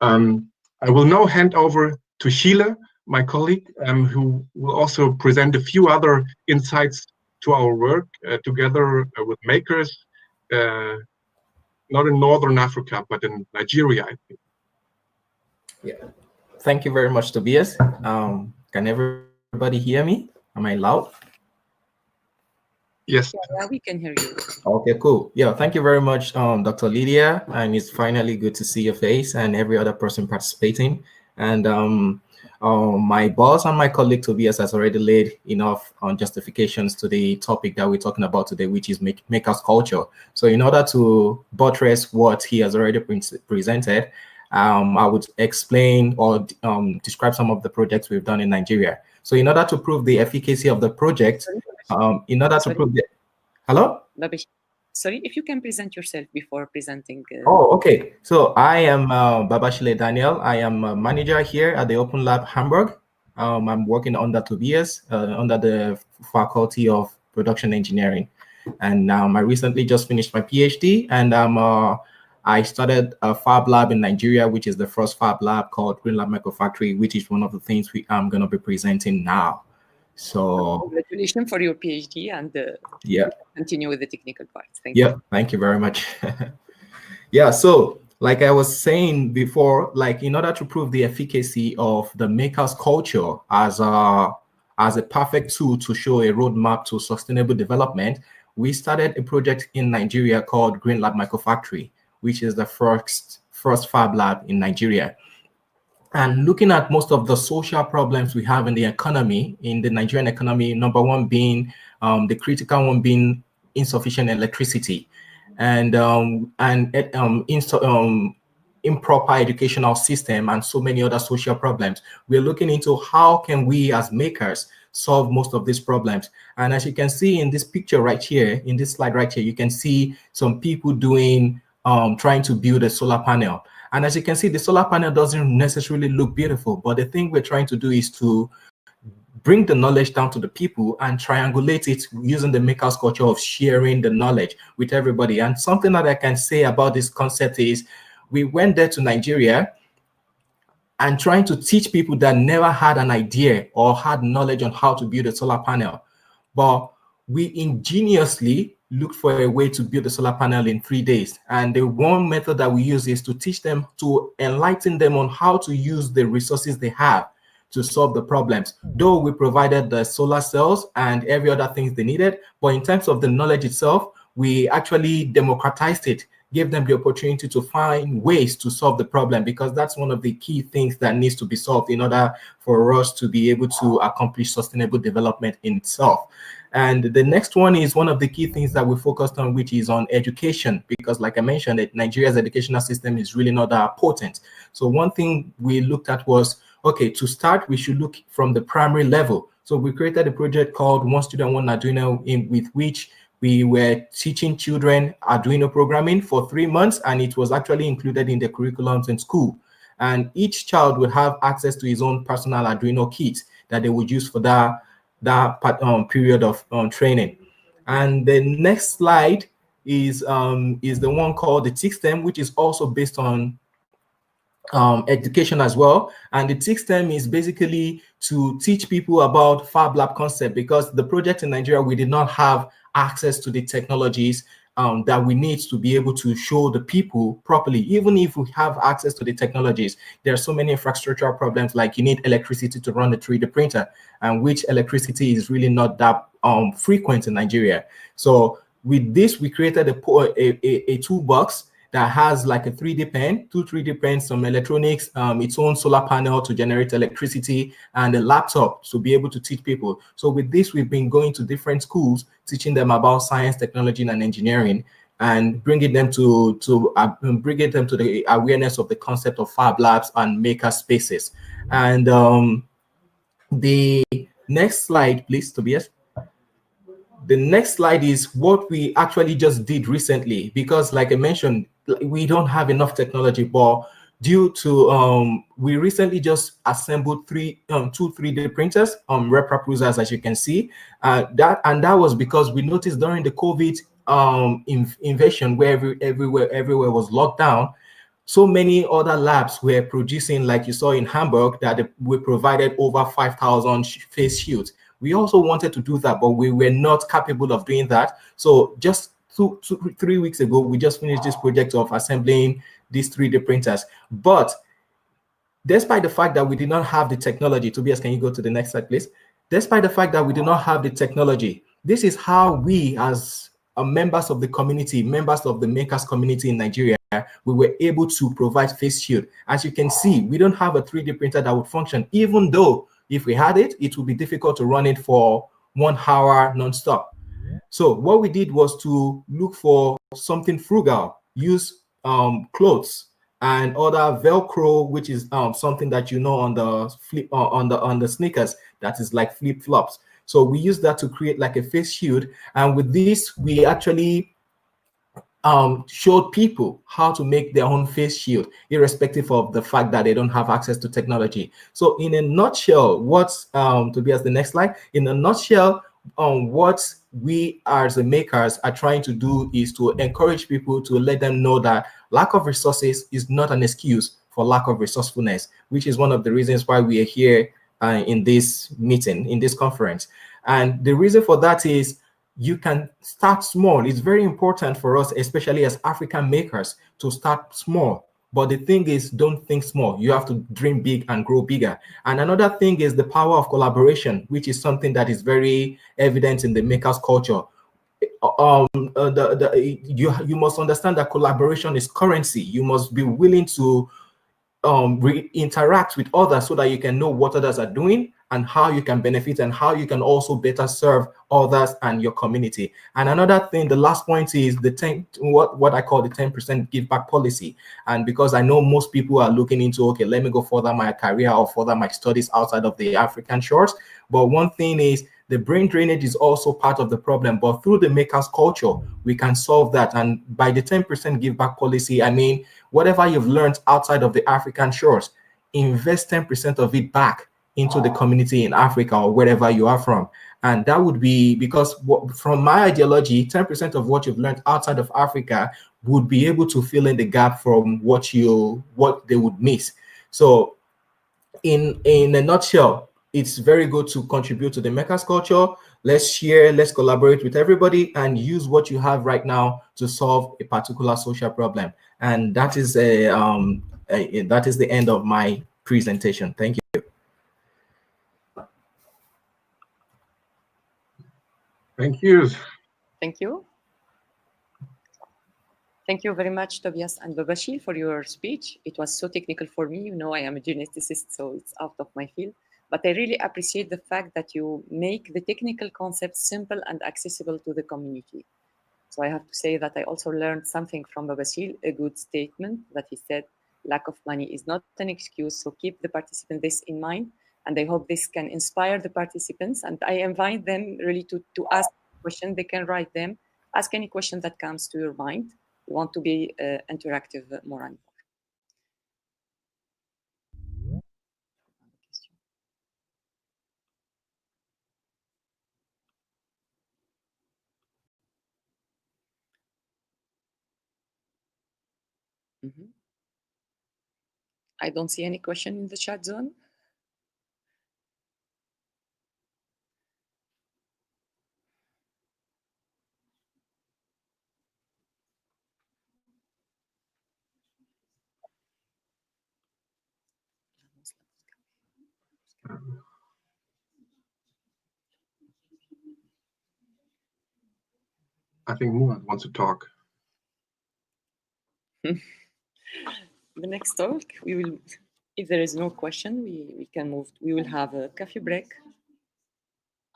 I will now hand over to Sheila, my colleague, who will also present a few other insights to our work together with makers, not in Northern Africa, but in Nigeria, I think. Yeah, thank you very much, Tobias. Can everybody hear me? Am I loud? Yes. Yeah, we can hear you. Okay, cool. Yeah, thank you very much, Dr. Lydia. And it's finally good to see your face and every other person participating. And my boss and my colleague Tobias has already laid enough on justifications to the topic that we're talking about today, which is makers culture. So in order to buttress what he has already presented, I would explain or describe some of the projects we've done in Nigeria. So in order to prove the efficacy of the project, in order to prove the... Hello? Sorry, if you can present yourself before presenting. Oh, okay. So I am Babashile Daniel. I am a manager here at the Open Lab Hamburg. I'm working under Tobias, under the Faculty of Production Engineering. And I recently just finished my PhD, and I started a Fab Lab in Nigeria, which is the first Fab Lab called Green Lab Microfactory, which is one of the things I'm going to be presenting now. So congratulations for your PhD, and yeah, continue with the technical parts. Thank you. yeah, thank you very much. Yeah, so like I was saying before, like in order to prove the efficacy of the makers culture as a perfect tool to show a roadmap to sustainable development, we started a project in Nigeria called Green Lab Microfactory, which is the first fab lab in Nigeria. And looking at most of the social problems we have in the economy, in the Nigerian economy, number one being the critical one being insufficient electricity, and improper educational system, and so many other social problems. We're looking into how can we as makers solve most of these problems. And as you can see in this picture right here, in this slide right here, you can see some people doing trying to build a solar panel. And as you can see, the solar panel doesn't necessarily look beautiful, but the thing we're trying to do is to bring the knowledge down to the people and triangulate it using the makers culture of sharing the knowledge with everybody. And something that I can say about this concept is we went there to Nigeria and trying to teach people that never had an idea or had knowledge on how to build a solar panel. But we ingeniously looked for a way to build a solar panel in 3 days. And the one method that we use is to teach them, to enlighten them on how to use the resources they have to solve the problems. Though we provided the solar cells and every other things they needed, but in terms of the knowledge itself, we actually democratized it, gave them the opportunity to find ways to solve the problem, because that's one of the key things that needs to be solved in order for us to be able to accomplish sustainable development in itself. And the next one is one of the key things that we focused on, which is on education, because like I mentioned, Nigeria's educational system is really not that potent. So one thing we looked at was, okay, to start, we should look from the primary level. So we created a project called One Student, One Arduino, with which we were teaching children Arduino programming for 3 months, and it was actually included in the curriculums in school. And each child would have access to his own personal Arduino kit that they would use for that period of training. And the next slide is the one called the TIC-STEM, which is also based on education as well. And the TIC-STEM is basically to teach people about Fab Lab concept, because the project in Nigeria, we did not have access to the technologies that we need to be able to show the people properly. Even if we have access to the technologies, there are so many infrastructural problems, like you need electricity to run a 3D printer, and which electricity is really not that frequent in Nigeria. So with this, we created a toolbox that has like a 3D pen, 2 3D pens, some electronics, its own solar panel to generate electricity, and a laptop to be able to teach people. So with this, we've been going to different schools, teaching them about science, technology, and engineering, and bringing them to the awareness of the concept of Fab Labs and maker spaces. And the next slide, please, Tobias. The next slide is what we actually just did recently, because like I mentioned, we don't have enough technology, but due to we recently just assembled two 3D printers, ReproPrusers, as you can see. That was because we noticed during the COVID invasion, where everywhere was locked down, so many other labs were producing, like you saw in Hamburg, that we provided over 5,000 face shields. We also wanted to do that, but we were not capable of doing that. So just 3 weeks ago, we just finished this project of assembling these 3D printers. But despite the fact that we did not have the technology, Tobias, can you go to the next slide, please? Despite the fact that we did not have the technology, this is how we, as members of the community, members of the makers community in Nigeria, we were able to provide face shield. As you can see, we don't have a 3D printer that would function, even though if we had it, it would be difficult to run it for 1 hour nonstop. So what we did was to look for something frugal, use clothes and other Velcro, which is something that you know on the sneakers, that is like flip flops. So we use that to create like a face shield, and with this we actually showed people how to make their own face shield, irrespective of the fact that they don't have access to technology. So in a nutshell, what's Tobias, the next slide, in a nutshell, what we as the makers are trying to do is to encourage people, to let them know that lack of resources is not an excuse for lack of resourcefulness, which is one of the reasons why we are here in this meeting, in this conference. And the reason for that is you can start small. It's very important for us, especially as African makers, to start small. But the thing is, don't think small. You have to dream big and grow bigger. And another thing is the power of collaboration, which is something that is very evident in the makers culture. You must understand that collaboration is currency. You must be willing to interact with others so that you can know what others are doing and how you can benefit and how you can also better serve others and your community. And another thing, the last point is what I call the 10% give back policy. And because I know most people are looking into, okay, let me go further my career or further my studies outside of the African shores. But one thing is the brain drainage is also part of the problem, but through the makers culture, we can solve that. And by the 10% give back policy, I mean, whatever you've learned outside of the African shores, invest 10% of it back into the community in Africa or wherever you are from. And that would be because from my ideology, 10% of what you've learned outside of Africa would be able to fill in the gap from what they would miss. So in a nutshell, it's very good to contribute to the makers culture. Let's share, let's collaborate with everybody and use what you have right now to solve a particular social problem. And that is that is the end of my presentation. Thank you. Thank you. Thank you. Thank you very much, Tobias and Babashir, for your speech. It was so technical for me. You know, I am a geneticist, so it's out of my field. But I really appreciate the fact that you make the technical concepts simple and accessible to the community. So I have to say that I also learned something from Babashir, a good statement that he said, lack of money is not an excuse. So keep the participants this in mind. And I hope this can inspire the participants. And I invite them really to ask questions. They can write them. Ask any question that comes to your mind. We want to be interactive more and more. I don't see any question in the chat zone. I think Muad wants to talk. The next talk, we will, if there is no question, we can move. We will have a coffee break.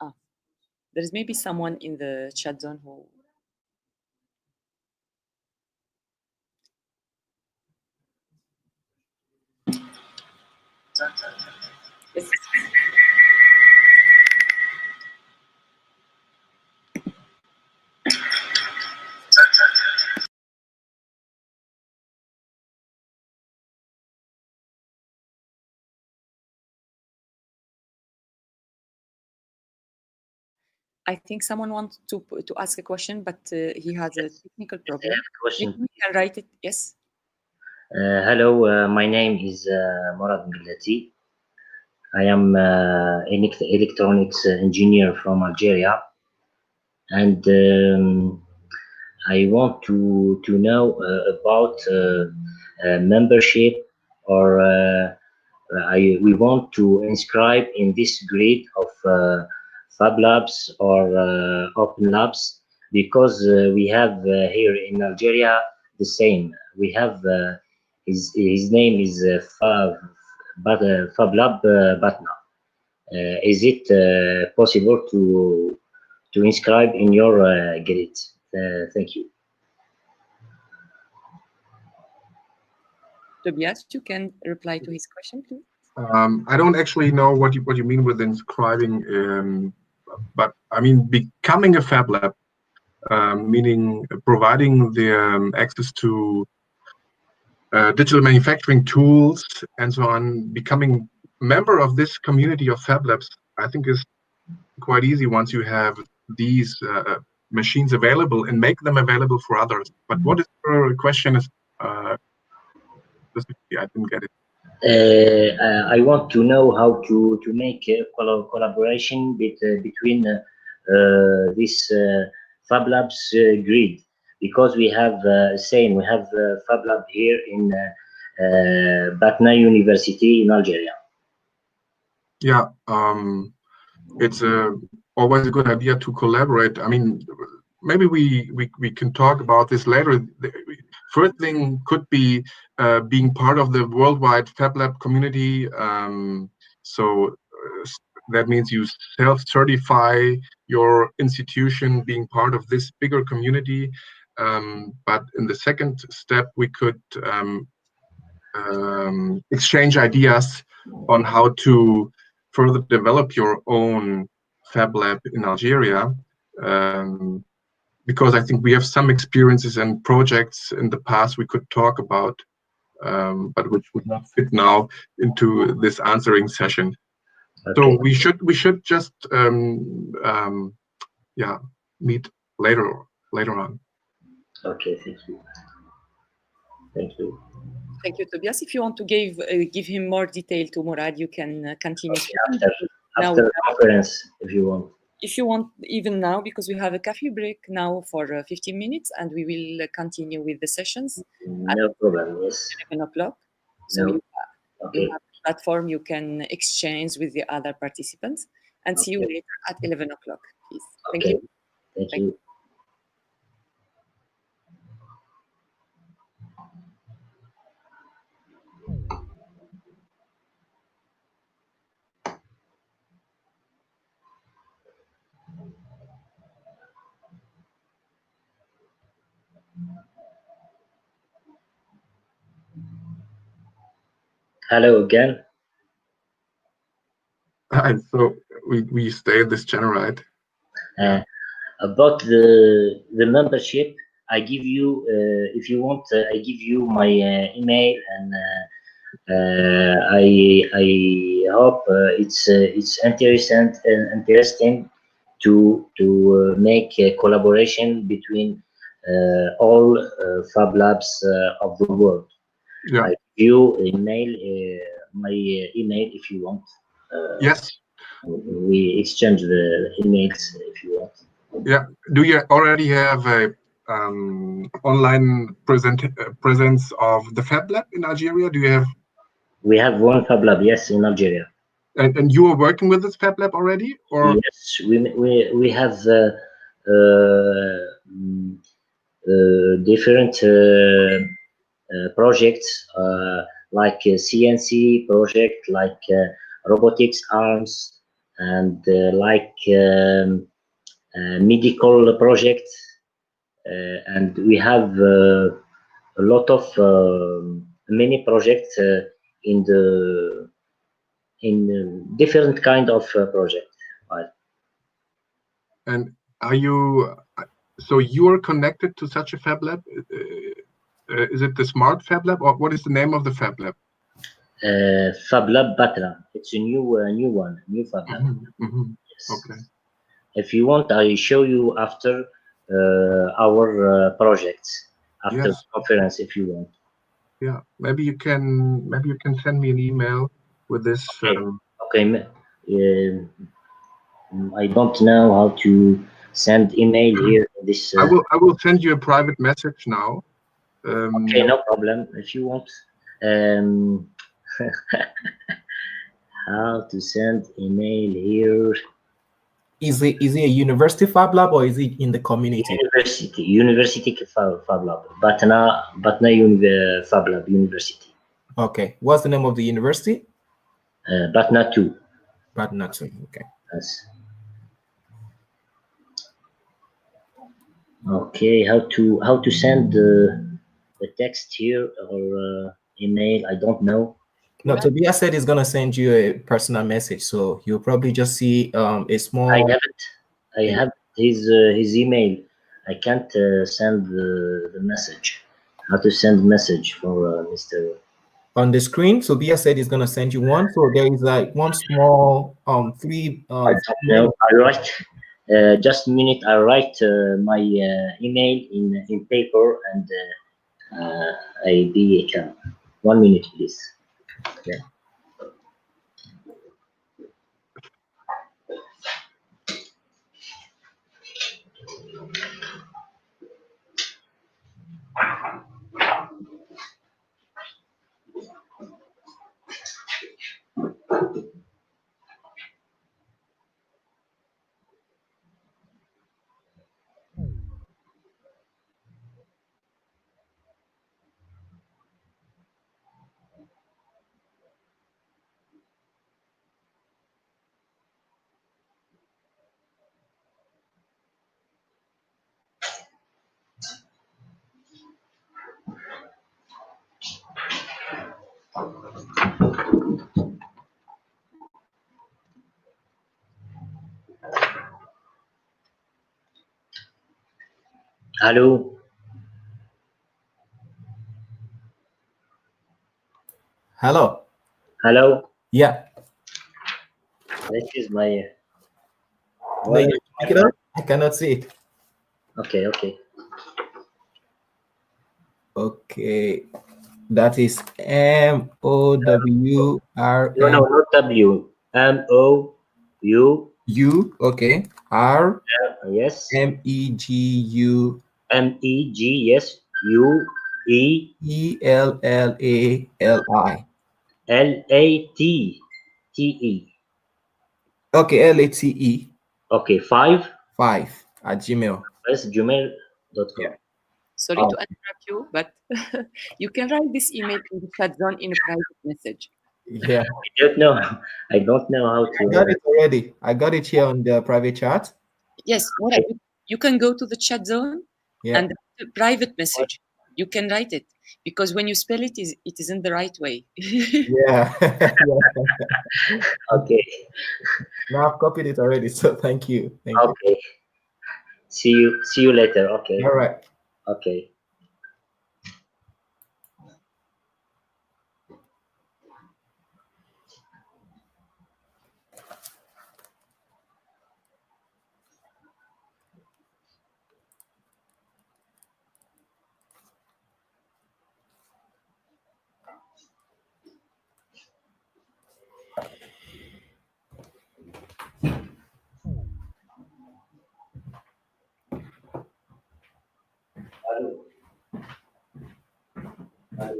There is maybe someone in the chat zone who. Yes. I think someone wants to ask a question, but he has a technical problem. Question. Maybe we can write it. Yes. Hello, my name is Murad Millati. I am an electronics engineer from Algeria, and I want to know about membership, or we want to inscribe in this grid of Fab Labs or Open Labs, because we have here in Algeria the same. We have his name is Fab Lab Batna. Is it possible to inscribe in your grid? Thank you. Tobias, you can reply to his question, please. I don't actually know what you mean with inscribing, but I mean becoming a Fab Lab, meaning providing the access to digital manufacturing tools and so on. Becoming a member of this community of Fab Labs, I think, is quite easy once you have these machines available and make them available for others. But what is your question? Is specifically, I didn't get it. I want to know how to make a collaboration between this Fab Labs grid, because we have we have Fab Lab here in Batna University in Algeria. Yeah, it's always a good idea to collaborate. I mean, maybe we can talk about this later. First thing could be being part of the worldwide Fab Lab community. So that means you self-certify your institution being part of this bigger community. But in the second step, we could exchange ideas on how to further develop your own Fab Lab in Algeria. Because I think we have some experiences and projects in the past we could talk about, but which would not fit now into this answering session. Okay. So we should just yeah, meet later on. Okay, thank you. Thank you. Thank you, Tobias. If you want to give him more detail to Murad, you can continue. Okay, after the conference, if you want. If you want, even now, because we have a coffee break now for 15 minutes, and we will continue with the sessions. No problem, yes. 11 o'clock. So No. you Okay. have a platform you can exchange with the other participants, and see you later at 11 o'clock, please. Thank Okay. you. Thank you. Hello again. And so we stay in this channel, right? About the membership, I give you, if you want, I give you my email, and I hope it's interesting to make a collaboration between all Fab Labs of the world. Yeah. I give you email, my email if you want. Yes. We exchange the emails if you want. Yeah. Do you already have a online presence of the Fab Lab in Algeria? Do you have? We have one Fab Lab, yes, in Algeria. And you are working with this Fab Lab already, or? Yes, we have different projects like CNC project, like robotics arms, and like medical project, and we have a lot of many projects in different kind of project. And are you? So you are connected to such a Fab Lab? Is it the Smart Fab Lab, or what is the name of the Fab Lab? Fab Lab Batna. It's a new one, new Fab Lab. Yes. Okay. If you want, I show you after our projects after the conference, if you want. Yeah, maybe you can send me an email with this. Okay. I don't know how to send email here. This. I will send you a private message now. Okay, no problem. If you want. How to send email here? Is it a university Fab Lab, or is it in the community? University Fab Lab. Batna Fab Lab University. Okay. What's the name of the university? Batna 2. Batna 2. Okay. Yes. Okay. How to send the text here or email? I don't know. No, Tobias said he's gonna send you a personal message, so you'll probably just see a small. I have it. I have his email. I can't send the message. How to send message for Mr. On the screen, Tobias said he's gonna send you one. So there is like one small free. I don't know. I write. Just a minute. I write my email in paper, and I can. 1 minute, please. Yeah. Hello. Hello. Hello. Yeah. This is my. No, you pick it up. I cannot see it. Okay. Okay. Okay. That is MOWRM. No, no, not W. MOU. U. Okay. R. Yes. MEGU. MEG. Yes. UE. ELLALI. LATTE. Okay. LATE. Okay. 5. 5 at Gmail. Yes. Gmail.com. Yeah. Sorry to interrupt you, but you can write this email in the chat zone in a private message. Yeah. I don't know. I don't know how to. I got it already. I got it here on the private chat. Yes, what I do, you can go to the chat zone and the private message. You can write it because when you spell it, it isn't the right way. Yeah. Okay. Now I've copied it already, so thank you. Thank you. Okay. See you later. Okay. All right. Okay. Hello. Hello.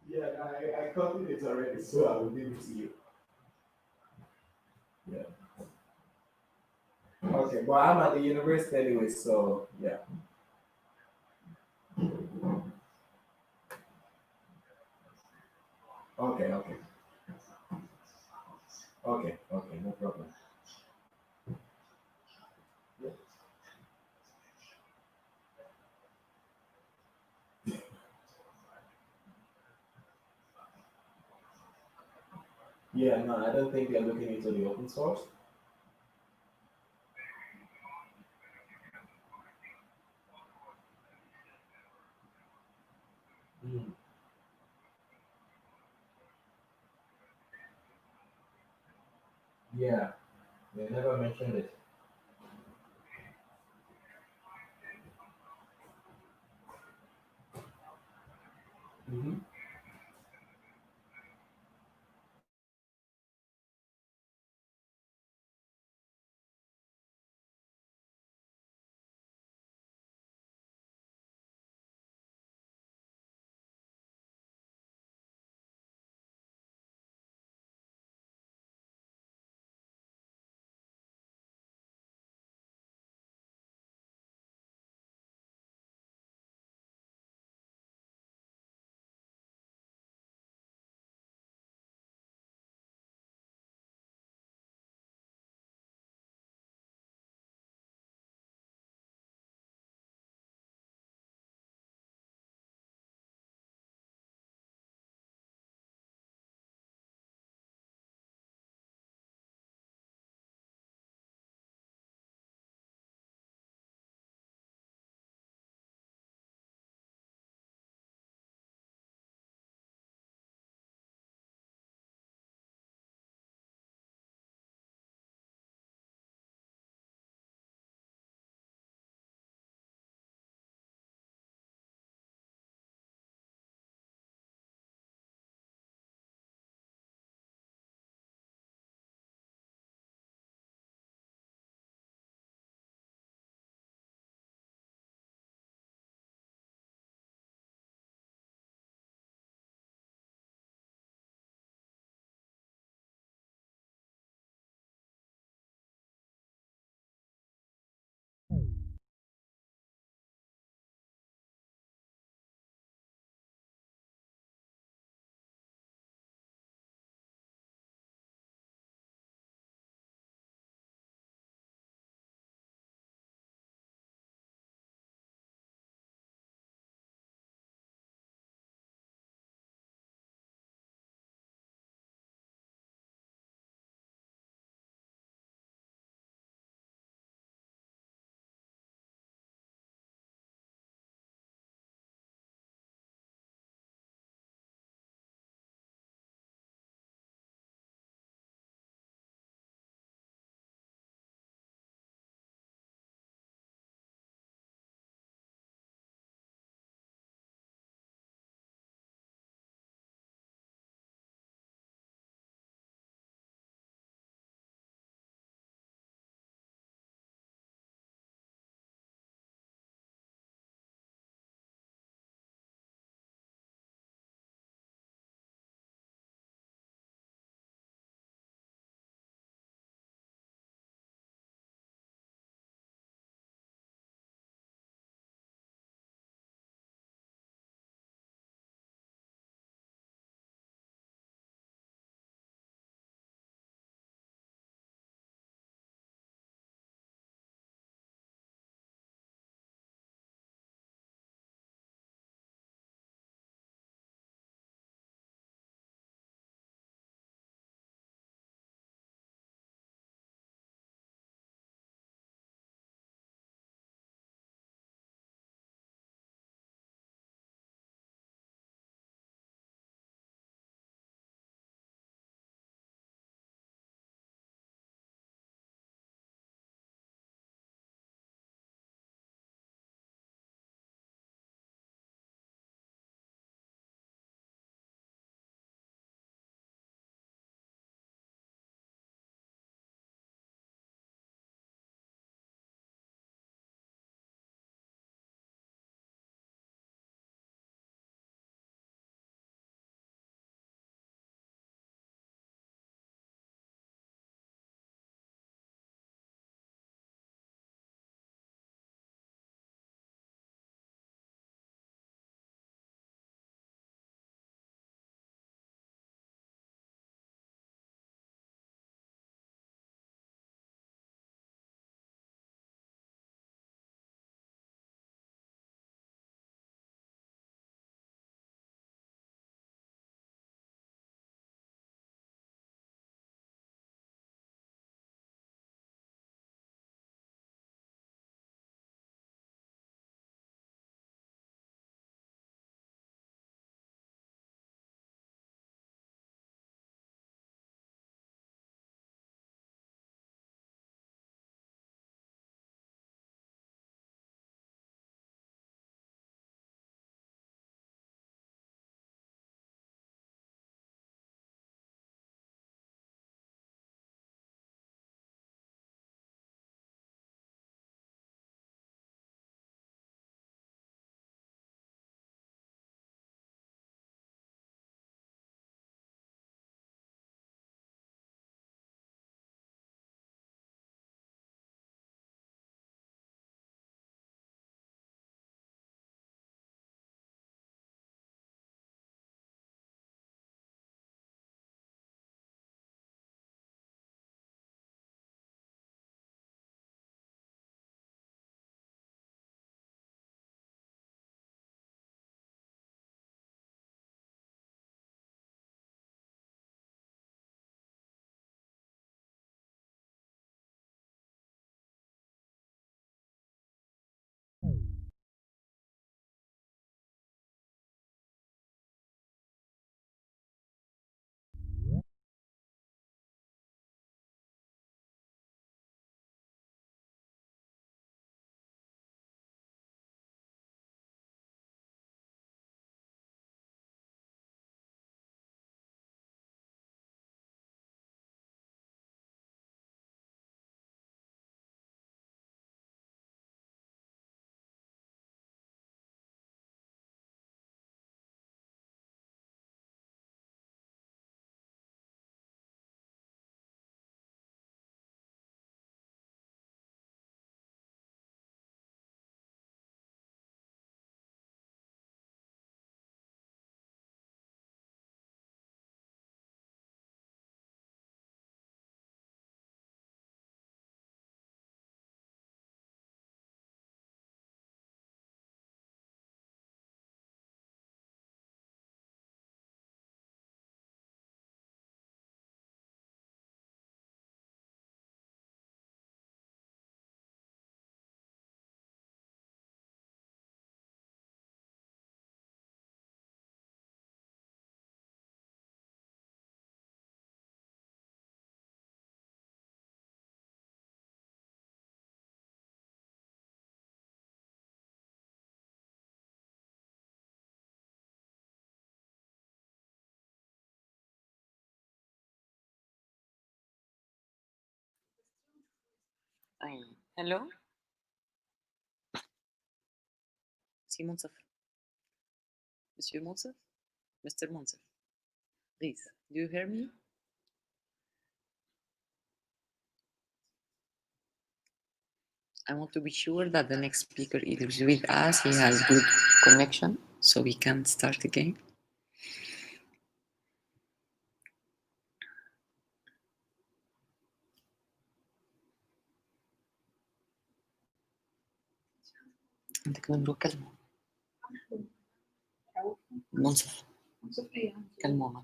Yeah, I copied it already, so I will give it to you. Yeah. Okay, well, I'm at the university anyway, so yeah. Okay, okay. Okay, okay, no problem. Yeah, no, I don't think they're looking into the open source. Mm. Yeah, they never mentioned it. Mm-hmm. Hello? Monsieur Monsef. Monsieur Monsef? Mr. Monsef. Please, do you hear me? I want to be sure that the next speaker is with us. He has good connection, so we can start again. Monsef. Calme-moi.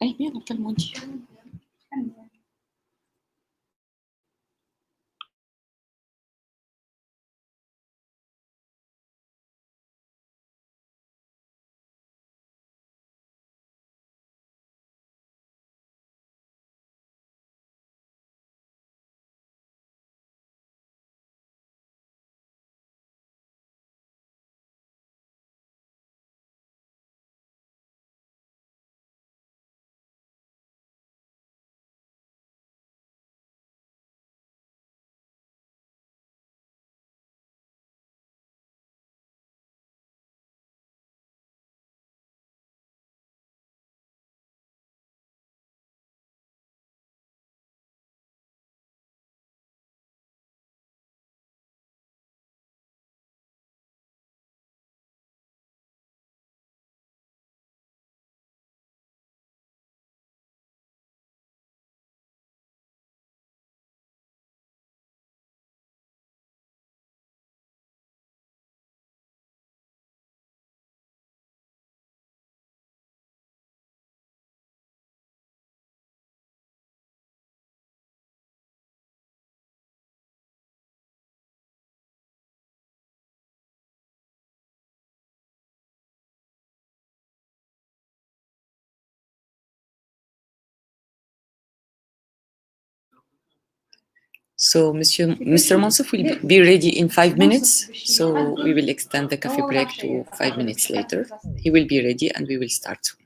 Ay, merde, calme-moi. So Mr. Monsef will be ready in 5 minutes. So we will extend the coffee break to 5 minutes later. He will be ready and we will start soon.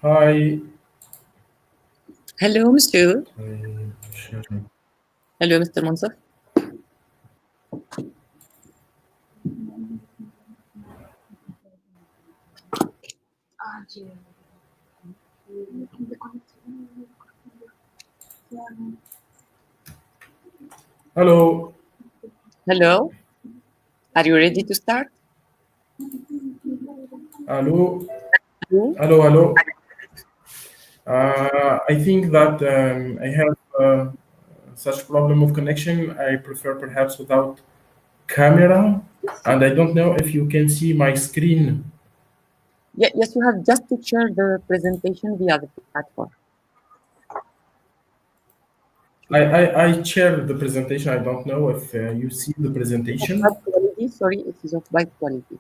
Hi. Hello, monsieur. Hello, Mr. Monsef. Hello. Hello. Are you ready to start? Hello. Hello, hello. I think that I have such problem of connection. I prefer perhaps without camera, and I don't know if you can see my screen. Yeah, yes, you have just to share the presentation via the platform. I share the presentation. I don't know if you see the presentation. Bad quality, sorry, it is of bad quality.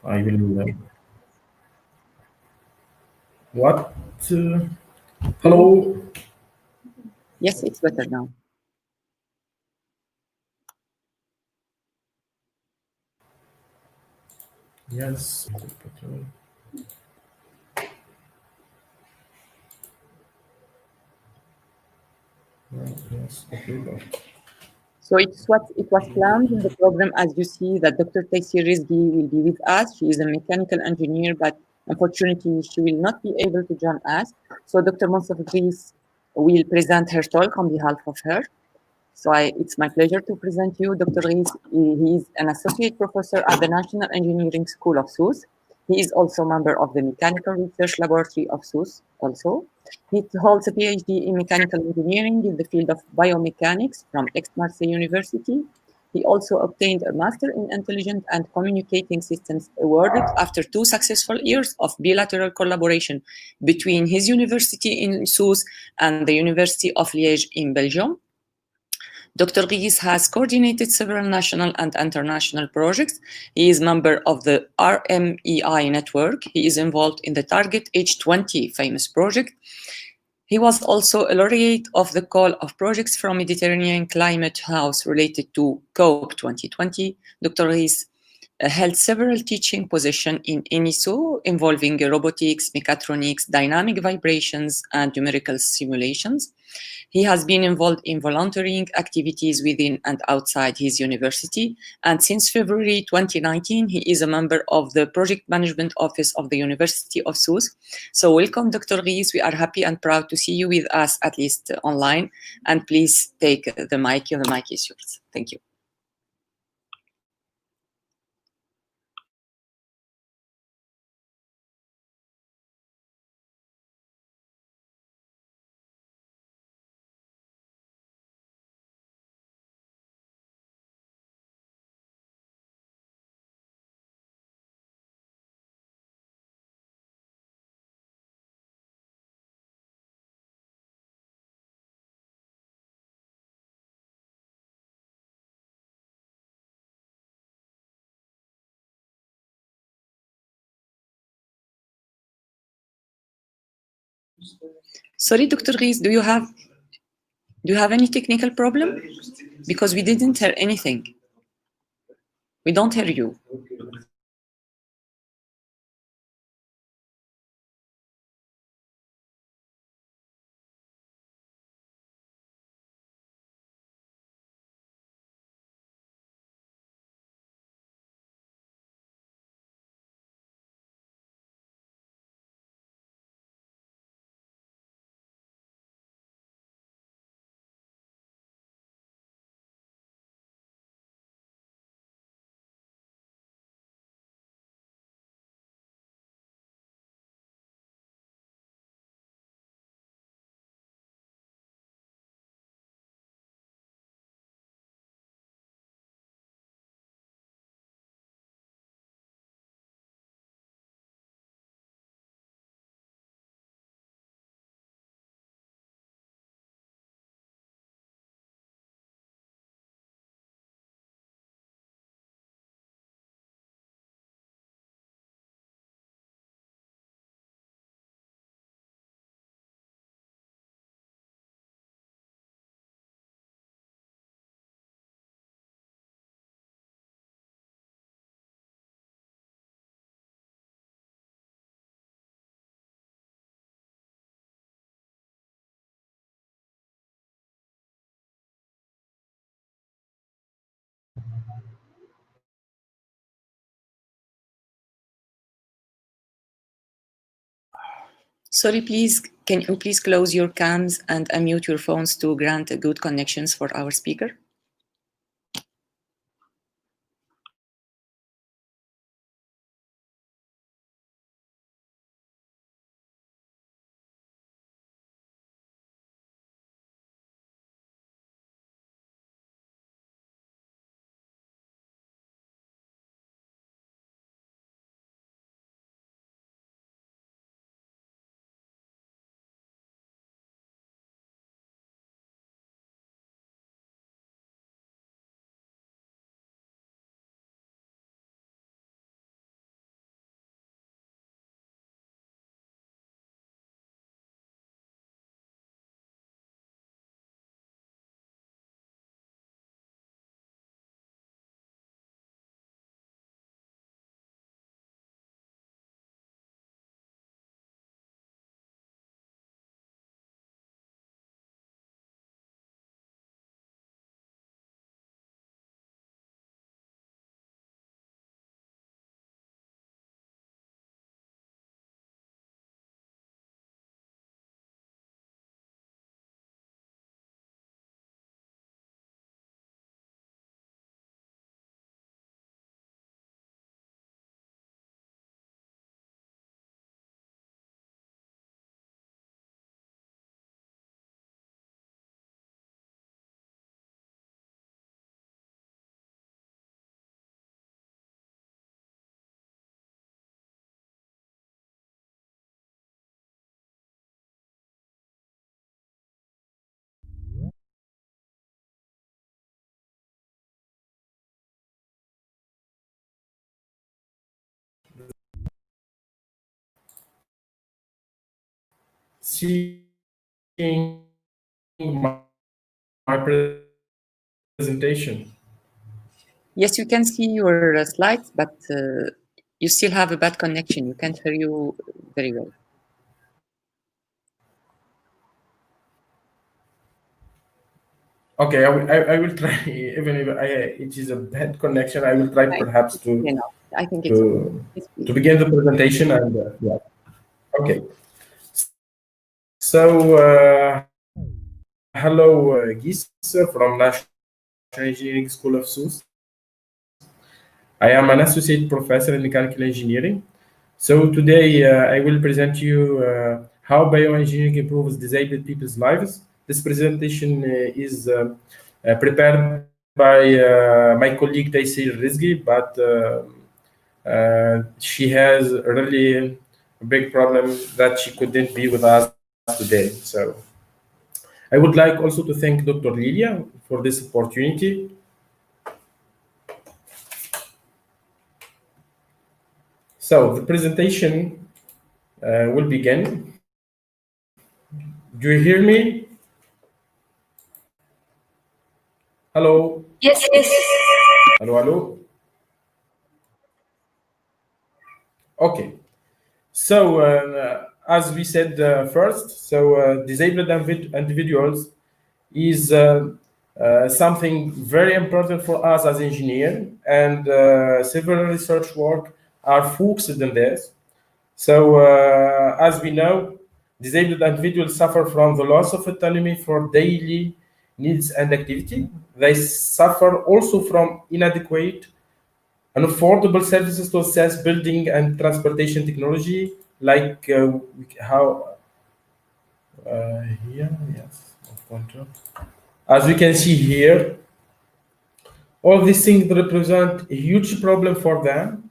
I will. What? Hello. Yes, it's better now. Yes. Yes. Okay. So it was planned in the program, as you see, that Dr. Taysir Rizgi will be with us. She is a mechanical engineer, but unfortunately, she will not be able to join us. So Dr. Monsef Ghis will present her talk on behalf of her. So it's my pleasure to present you Dr. Ghis. He is an associate professor at the National Engineering School of SUS. He is also a member of the Mechanical Research Laboratory of SUS also. He holds a PhD in mechanical engineering in the field of biomechanics from Aix-Marseille University. He also obtained a Master in Intelligent and Communicating Systems awarded after 2 successful years of bilateral collaboration between his university in Sousse and the University of Liège in Belgium. Dr. Ghis has coordinated several national and international projects. He is member of the RMEI network. He is involved in the Target H20 famous project. He was also a laureate of the Call of Projects from Mediterranean Climate House related to COP 2020. Dr. Ghis held several teaching positions in ENISO involving robotics, mechatronics, dynamic vibrations, and numerical simulations. He has been involved in volunteering activities within and outside his university, and since February 2019, he is a member of the Project Management Office of the University of Sousse. So welcome, Dr. Ghis. We are happy and proud to see you with us, at least online, and please take the mic. The mic is yours. Thank you. Sorry, Dr. Ghis, do you have any technical problem? Because we didn't hear anything. We don't hear you. Sorry, please, can you please close your cams and unmute your phones to grant good connections for our speaker? seeing my presentation? Yes, you can see your slides, but you still have a bad connection. You can't hear you very well. Okay, I will try, even if it is a bad connection, I will try perhaps to, I think to begin the presentation and yeah. Okay. So, hello, Guy from National Engineering School of Sousse. I am an associate professor in mechanical engineering. So today I will present you how bioengineering improves disabled people's lives. This presentation is prepared by my colleague Taysir Rizgi, but she has a really big problem that she couldn't be with us today. So I would like also to thank Dr. Lilia for this opportunity. So the presentation will begin. Do you hear me? Hello? Yes, yes. Hello, hello? Okay. So as we said first, so disabled individuals is something very important for us as engineers, and several research work are focused on this. So as we know, disabled individuals suffer from the loss of autonomy for daily needs and activity. They suffer also from inadequate and affordable services to access building and transportation technology, like how here, yes, as we can see here, all these things represent a huge problem for them,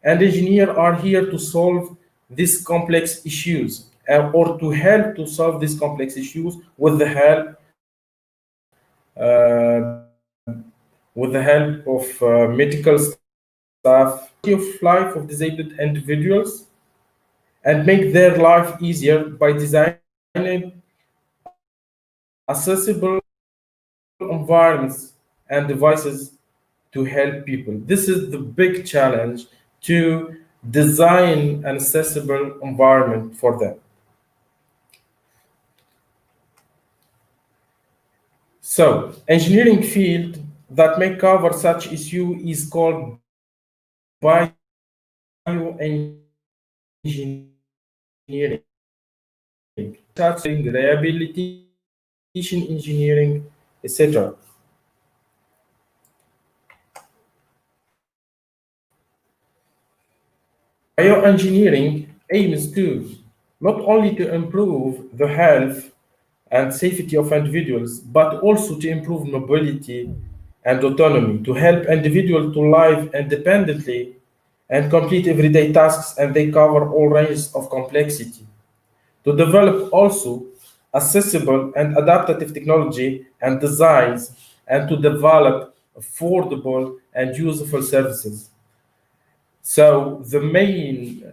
and engineers are here to solve these complex issues or to help to solve these complex issues with the help of medical staff, of life of disabled individuals, and make their life easier by designing accessible environments and devices to help people. This is the big challenge, to design an accessible environment for them. So, engineering field that may cover such issue is called bioengineering, touching rehabilitation engineering, etc. Bioengineering aims to not only to improve the health and safety of individuals, but also to improve mobility and autonomy, to help individuals to live independently and complete everyday tasks, and they cover all ranges of complexity. To develop also accessible and adaptive technology and designs, and to develop affordable and useful services. So the main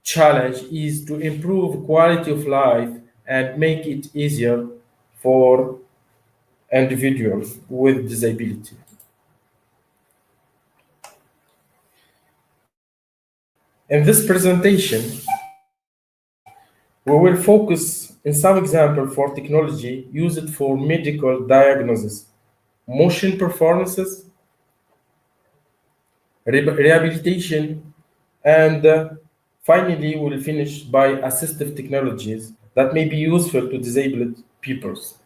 challenge is to improve quality of life and make it easier for individuals with disability. In this presentation, we will focus in some example for technology used for medical diagnosis, motion performances, rehabilitation, and finally, we'll finish by assistive technologies that may be useful to disabled peoples.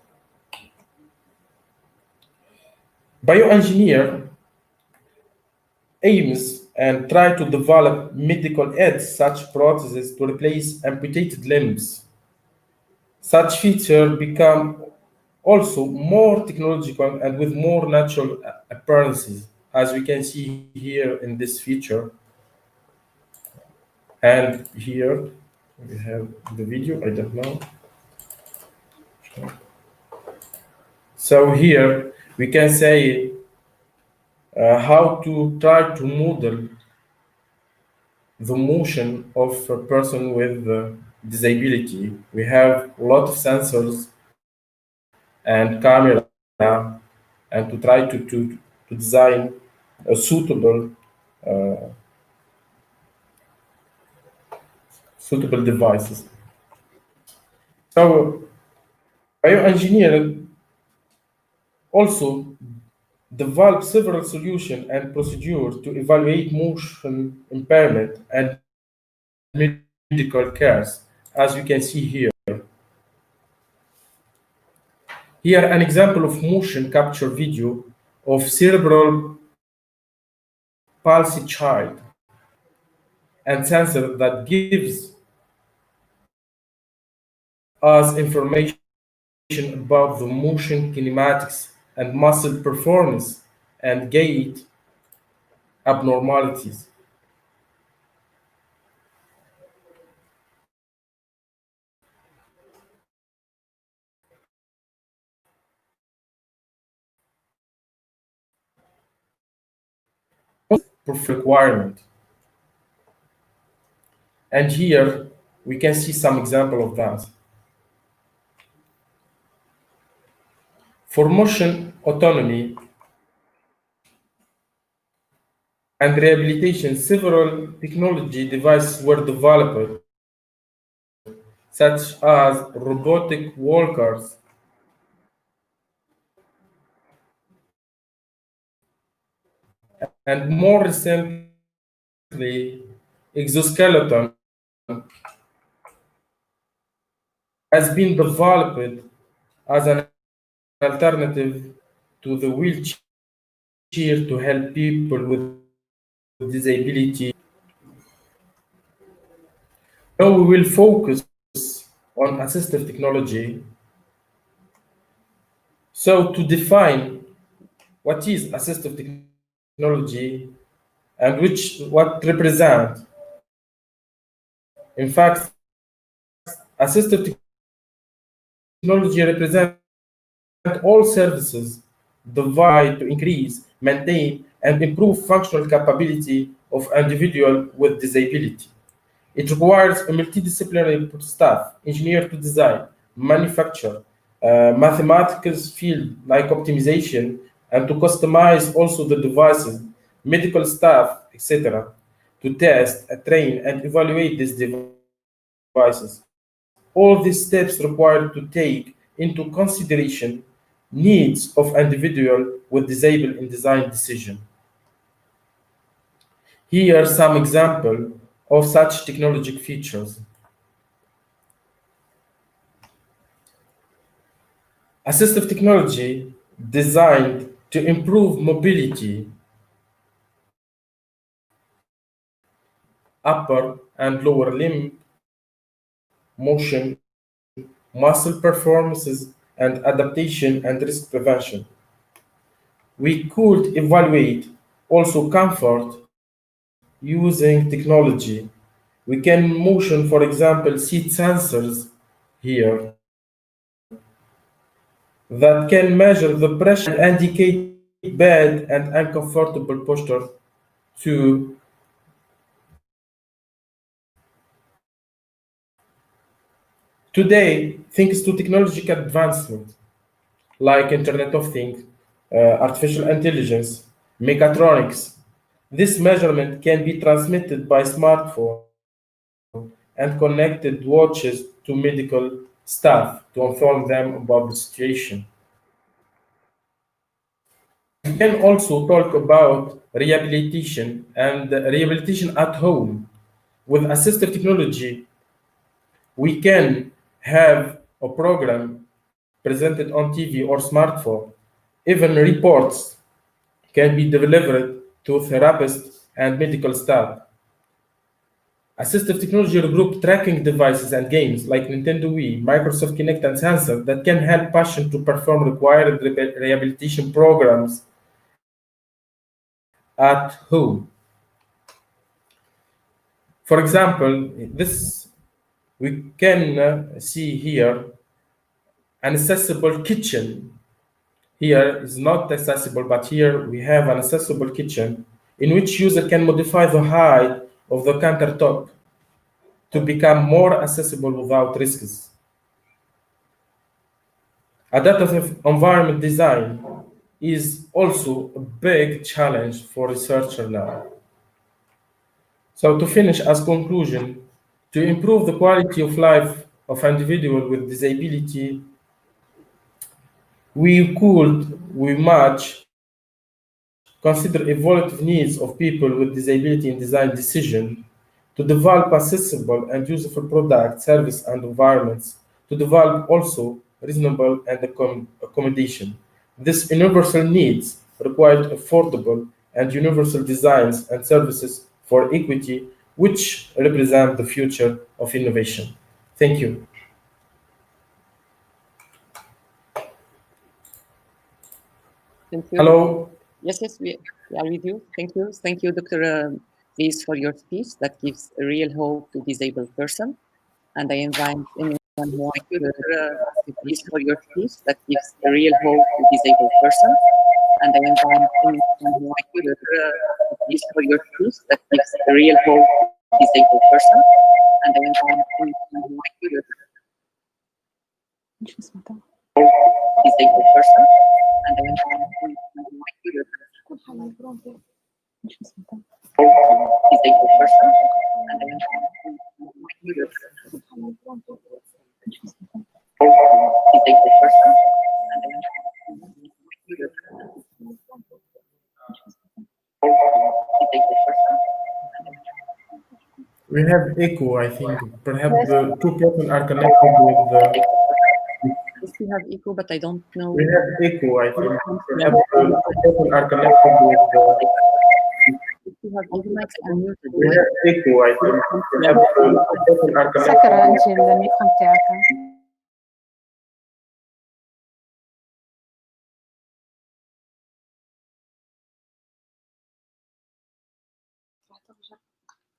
Bioengineer aims and try to develop medical aids, such prostheses to replace amputated limbs. Such features become also more technological and with more natural appearances, as we can see here in this feature. And here we have the video, I don't know. So here we can say how to try to model the motion of a person with disability. We have a lot of sensors and camera, and to try to design a suitable devices. So bioengineering also developed several solutions and procedures to evaluate motion impairment and medical cares, as you can see here. Here, an example of motion capture video of cerebral palsy child and sensor that gives us information about the motion kinematics and muscle performance and gait abnormalities. Requirement. And here we can see some example of that. For motion autonomy and rehabilitation, several technology devices were developed, such as robotic walkers, and more recently, exoskeleton has been developed as an alternative to the wheelchair to help people with disability. Now we will focus on assistive technology. So to define what is assistive technology and what represent, in fact, assistive technology represents all services designed to increase, maintain, and improve functional capability of individuals with disability. It requires a multidisciplinary staff, engineer to design, manufacture, mathematical field like optimization, and to customize also the devices, medical staff, etc., to test, train, and evaluate these devices. All these steps required to take into consideration needs of individual with disability in design decision. Here are some examples of such technological features. Assistive technology designed to improve mobility, upper and lower limb motion, muscle performances, and adaptation and risk prevention. We could evaluate also comfort using technology. We can motion, for example, seat sensors here that can measure the pressure and indicate bad and uncomfortable posture to today, thanks to technological advancement like Internet of Things, artificial intelligence, mechatronics, this measurement can be transmitted by smartphone and connected watches to medical staff to inform them about the situation. We can also talk about rehabilitation and rehabilitation at home. With assistive technology, we can have a program presented on TV or smartphone. Even reports can be delivered to therapists and medical staff. Assistive technology group tracking devices and games like Nintendo Wii, Microsoft Kinect, and Sensor that can help patients to perform required rehabilitation programs at home. For example, we can see here an accessible kitchen. Here is not accessible, but here we have an accessible kitchen in which user can modify the height of the countertop to become more accessible without risks. Adaptive environment design is also a big challenge for researchers now. So to finish, as conclusion, to improve the quality of life of individuals with disability, we much consider evolutive needs of people with disability in design decision, to develop accessible and useful products, service, and environments, to develop also reasonable and accommodation. This universal needs require affordable and universal designs and services for equity, which represent the future of innovation. Thank you. Thank you. Hello. Yes, we are with you. Thank you. Thank you, Dr. Please, for your speech that gives a real hope to disabled person. And I invite anyone who wants to please for your speech that gives a real hope to disabled person. And I invite anyone who wants to please for your speech that gives a real hope to disabled person. And I invite anyone who wants to disabled person. And I invite anyone who wants to disabled person. And I We have echo, I think. Perhaps the two people are connected with the... Yes, we have echo, but I don't know. We have echo, I think. Perhaps the two people are connected with the... We have mics unmuted. We have echo, I think. Perhaps the two people are connected سكر أنت الميكرو متاعك.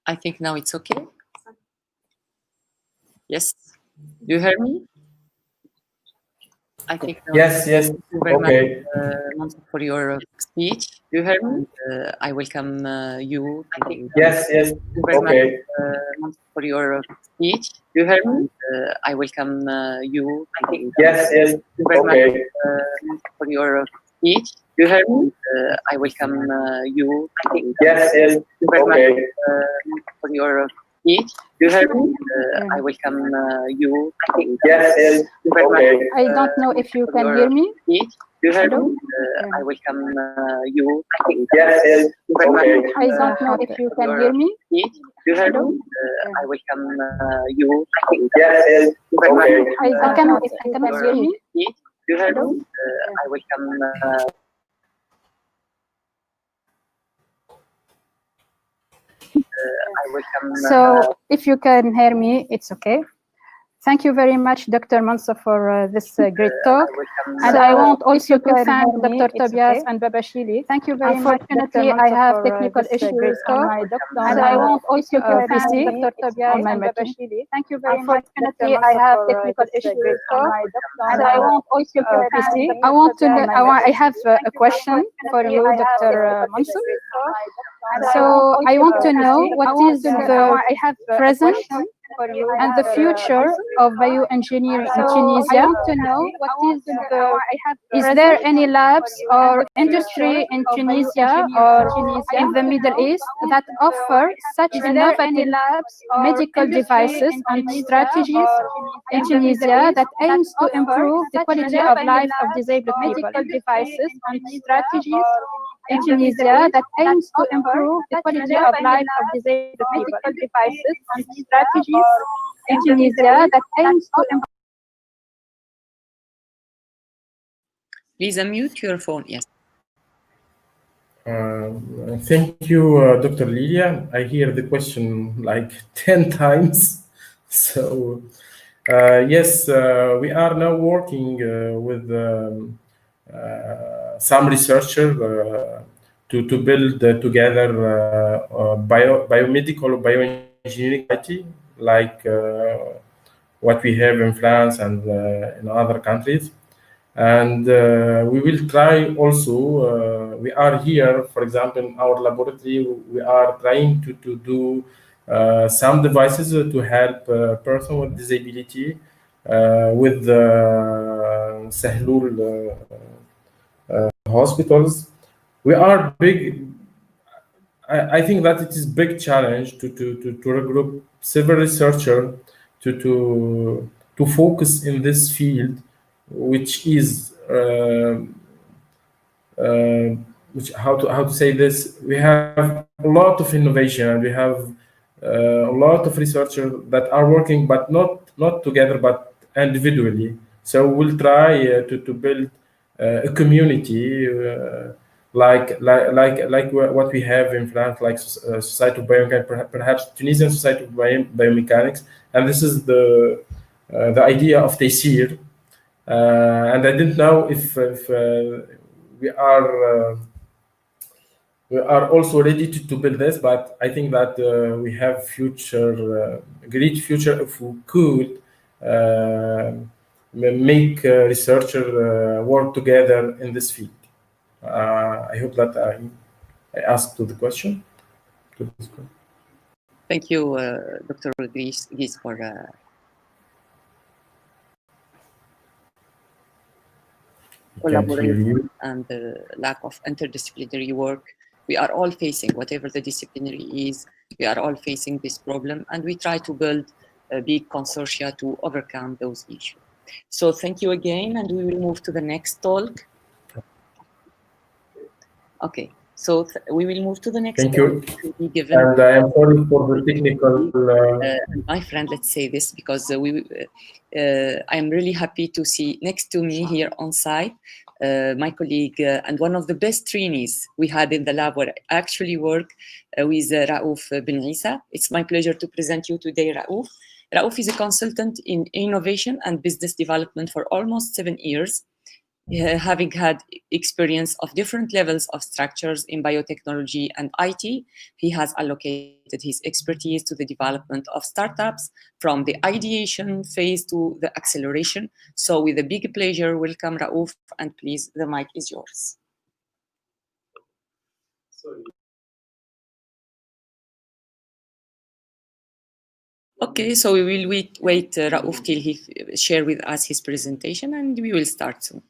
I think now it's okay. Yes. Do you hear me? I think now. Yes. Thank you very Okay. much for your speech. Do you hear me? I welcome you. I think. Yes. Thank you very Okay. much for your speech. Do you hear me? I welcome you. I think. Yes. Thank you very Okay. much for your speech. Do you hear me? I welcome you. I think. Yes. Thank you very Okay. much for your speech. Do you hear me? I welcome you. I think. Yes. Thank you very Okay. much, I don't know if you for can your hear me. speech. Do you hear Hello? me? I welcome you. I think. Yes. Thank you very much, Okay. I don't know if you for can your hear me. speech. Do you hear Hello? me? I welcome you. I think. Yes. Thank you very much, Okay. I cannot for hear your me. speech. Do you hear Hello? me? I welcome So if you can hear me, it's okay. Thank you very much, Dr. Mansa, for this great talk. And I want also to thank Dr. Tobias and Babashili. Thank you very much. Unfortunately, I have technical issues on my doctor. And I want also to thank Dr. Tobias and Babashili. Thank you very much. Unfortunately, I have technical issues on my doctor. And I want also to thank I have a question for you, Dr. Mansa. So I want to know what is the present and the future of bioengineering in Tunisia. I want to know is there any labs or industry in Tunisia or in the Middle East that offer such innovative medical devices and strategies in Tunisia that aims to improve the quality of life of disabled people? Devices and strategies in Tunisia that aims to improve the quality of life of disabled people. Devices and strategies in Tunisia that aims to improve. Please unmute your phone. Yes. Thank you, Dr. Lilia. I hear the question like 10 times. So, yes, we are now working with some researchers to build together biomedical or bioengineering IT, like what we have in France and in other countries. And we will try also, we are here, for example, in our laboratory, we are trying to do some devices to help person with disability with Sahlul hospitals. We are big. I think that it is big challenge to regroup several researchers to focus in this field, which is which how to say this. We have a lot of innovation and we have a lot of researchers that are working, but not together, but individually. So we'll try to build a community like what we have in France, like Society of Biomechanics, perhaps Tunisian Society of Biomechanics, and this is the idea of Taysir. And I didn't know if we are also ready to build this, but I think that we have great future if we could make researchers work together in this field. I hope that I asked to the question. Thank you, Dr. Gies, for collaboration and the lack of interdisciplinary work. We are all facing, whatever the disciplinary is, we are all facing this problem, and we try to build a big consortia to overcome those issues. So thank you again, and we will move to the next talk. Okay, so we will move to the next Thank talk. you. And I am sorry for the technical... my friend, let's say this, because I am really happy to see next to me here on site my colleague and one of the best trainees we had in the lab where I actually work with Raouf Ben Issa. It's my pleasure to present you today, Raouf. Raouf is a consultant in innovation and business development for almost 7 years, having had experience of different levels of structures in biotechnology and IT. He has allocated his expertise to the development of startups from the ideation phase to the acceleration. So with a big pleasure, welcome Raouf, and please, the mic is yours. Okay, so we will wait Raouf till he share with us his presentation, and we will start soon.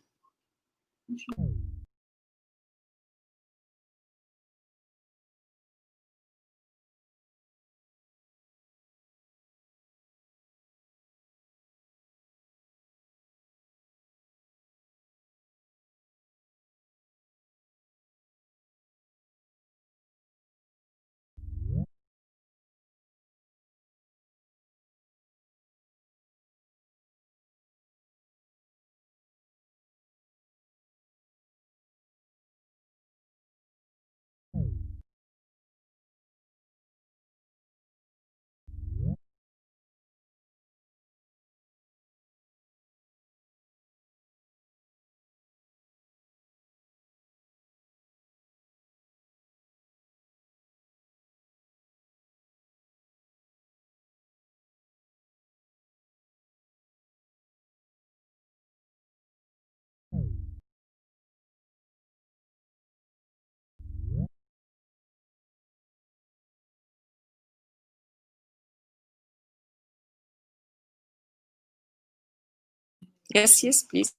Yes, yes, please.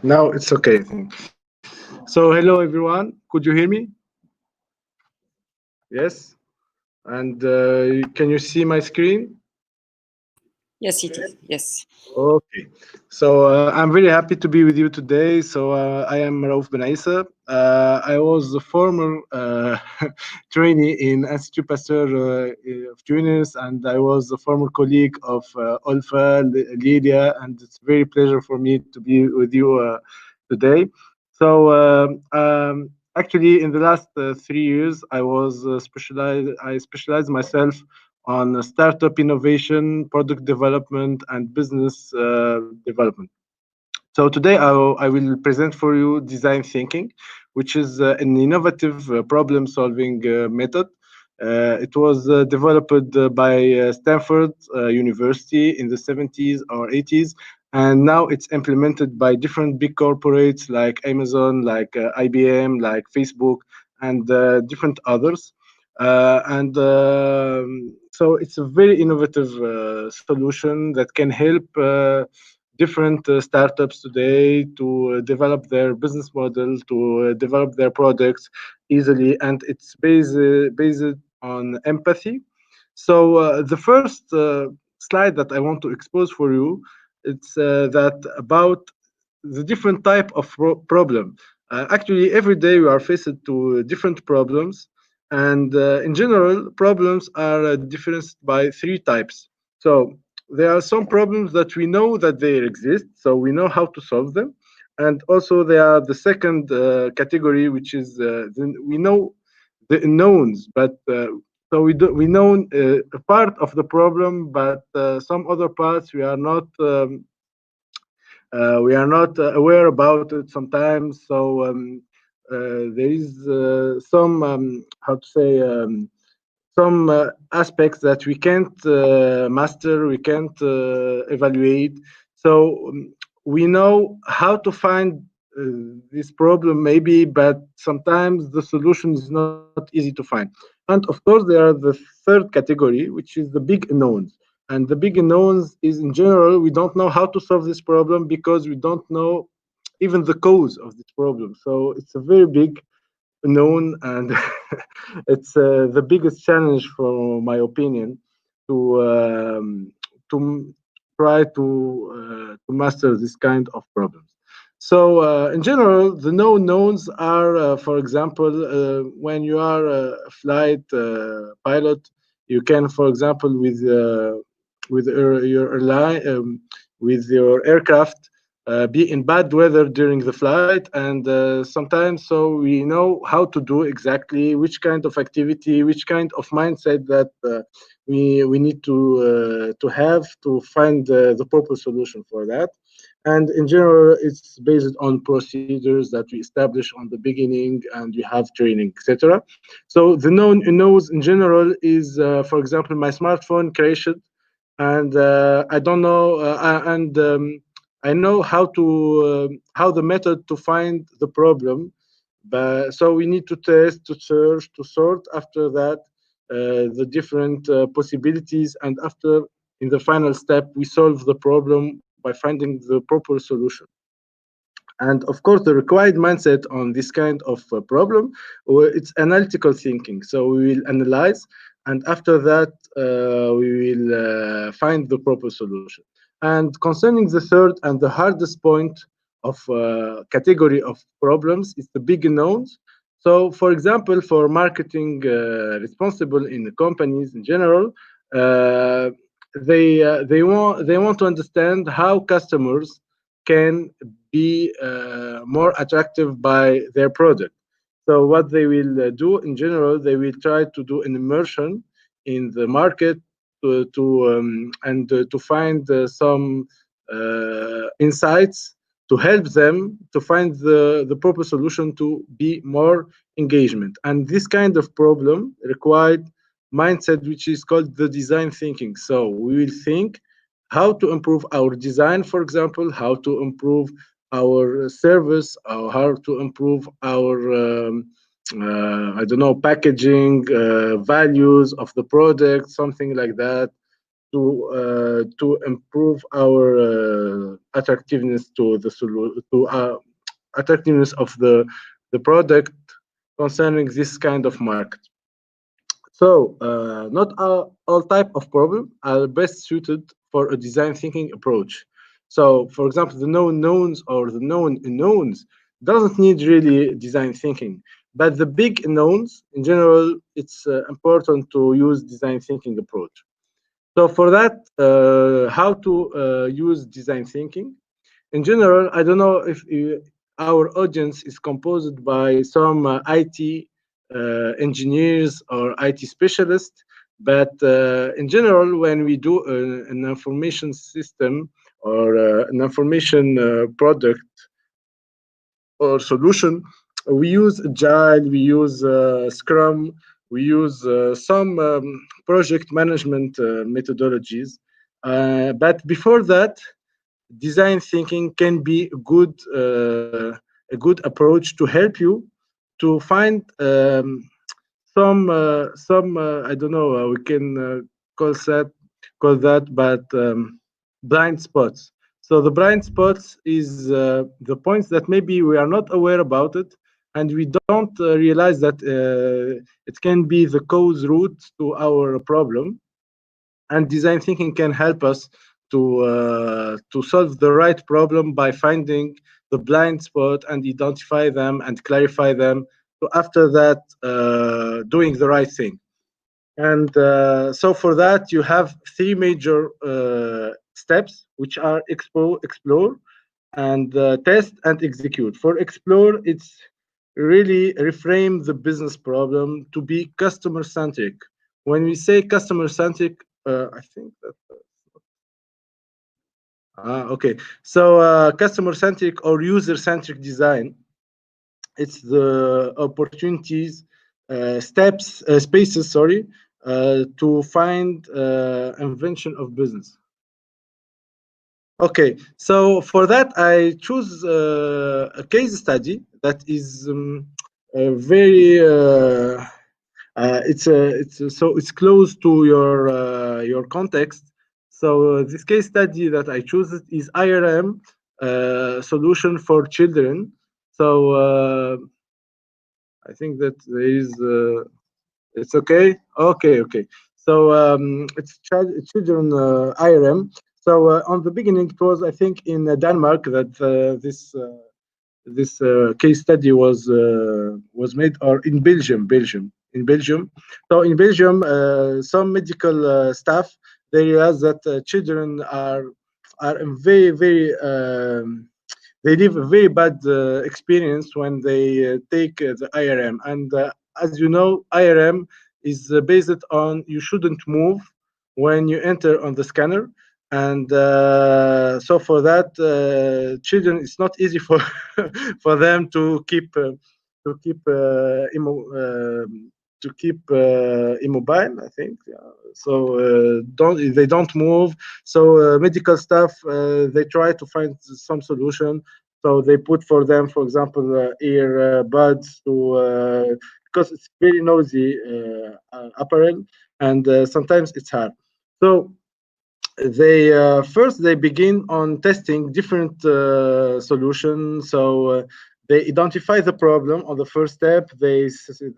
Now it's okay, I think. So hello everyone, could you hear me? Yes? And can you see my screen? Yes, it is. Yes. Okay, so I'm very happy to be with you today. So I am Raouf Ben Aissa. I was a former trainee in Institut Pasteur of Tunis, and I was a former colleague of Olfa, Lydia, and it's a very pleasure for me to be with you today. So actually, in the last 3 years, I was I specialized myself on startup innovation, product development, and business development. So today I will present for you design thinking, which is an innovative problem-solving method. It was developed by Stanford University in the 70s or 80s, and now it's implemented by different big corporates like Amazon, like IBM, like Facebook, and different others. So it's a very innovative solution that can help different startups today to develop their business model, to develop their products easily, and it's based on empathy. So the first slide that I want to expose for you, it's that about the different type of problem. Actually, every day we are faced to different problems, and in general, problems are differenced by 3 types. So there are some problems that we know that they exist, so we know how to solve them. And also there are the second category, which is we know the unknowns, but so we know a part of the problem, but some other parts we are not aware about it sometimes. So there is some how to say some aspects that we can't master, we can't evaluate. So we know how to find this problem maybe, but sometimes the solution is not easy to find. And of course, there are the third category, which is the big unknowns. And the big unknowns is, in general, we don't know how to solve this problem because we don't know even the cause of this problem. So it's a very big unknown, and it's the biggest challenge, for my opinion, to try to master this kind of problems. So in general, the known knowns are, for example, when you are a flight pilot, you can, for example, with your airline, with your aircraft, be in bad weather during the flight, and sometimes so we know how to do exactly which kind of activity, which kind of mindset that we need to have to find the proper solution for that. And in general, it's based on procedures that we establish on the beginning, and we have training, etc. So the knows in general is, for example, my smartphone crashed, and I don't know, I know how the method to find the problem, but so we need to test, to search, to sort after that the different possibilities, and after, in the final step, we solve the problem by finding the proper solution. And of course, the required mindset on this kind of problem, it's analytical thinking. So we will analyze, and after that, we will find the proper solution. And concerning the third and the hardest point of category of problems is the big unknowns. So, for example, for marketing responsible in the companies in general, they want to understand how customers can be more attractive by their product. So what they will do in general, they will try to do an immersion in the market to find some insights to help them to find the proper solution to be more engagement. And this kind of problem required mindset, which is called the design thinking. So we will think how to improve our design, for example, how to improve our service, or how to improve our I don't know, packaging, values of the product, something like that. to improve our attractiveness to the attractiveness of the product concerning this kind of market. So not all type of problems are best suited for a design thinking approach. So for example, the known knowns or the known unknowns doesn't need really design thinking, but the big unknowns in general, it's important to use design thinking approach. So for that, how to use design thinking? In general, I don't know if our audience is composed by some IT engineers or IT specialists, but in general, when we do an information system or an information product or solution, we use Agile, we use Scrum, we use some project management methodologies. But before that, design thinking can be a good approach to help you to find some I don't know, we can call that, but blind spots. So the blind spots is the points that maybe we are not aware about it, and we don't realize that it can be the cause root to our problem. And design thinking can help us to solve the right problem by finding the blind spot and identify them and clarify them. So after that, doing the right thing. And so for that, you have three major steps, which are explore, and test and execute. For explore, it's really reframe the business problem to be customer centric. When we say customer centric, I think that. Okay, so customer centric or user centric design, it's the opportunities, spaces, sorry, to find invention of business. Okay, so for that I choose a case study that is very it's close to your context. So this case study that I choose is IRM solution for children. So I think that there is it's okay. Okay. So it's children IRM. So on the beginning, it was, I think, in Denmark that this case study was made, or in Belgium. So in Belgium, some medical staff, they realize that children are very they live a very bad experience when they take the IRM. And as you know, IRM is based on you shouldn't move when you enter on the scanner. And so for that, children, it's not easy for for them to keep immobile, I think. So they don't move. So medical staff, they try to find some solution. So they put for them, for example, ear buds to because it's very noisy apparel, and sometimes it's hard. So they first they begin on testing different solutions. So they identify the problem on the first step. They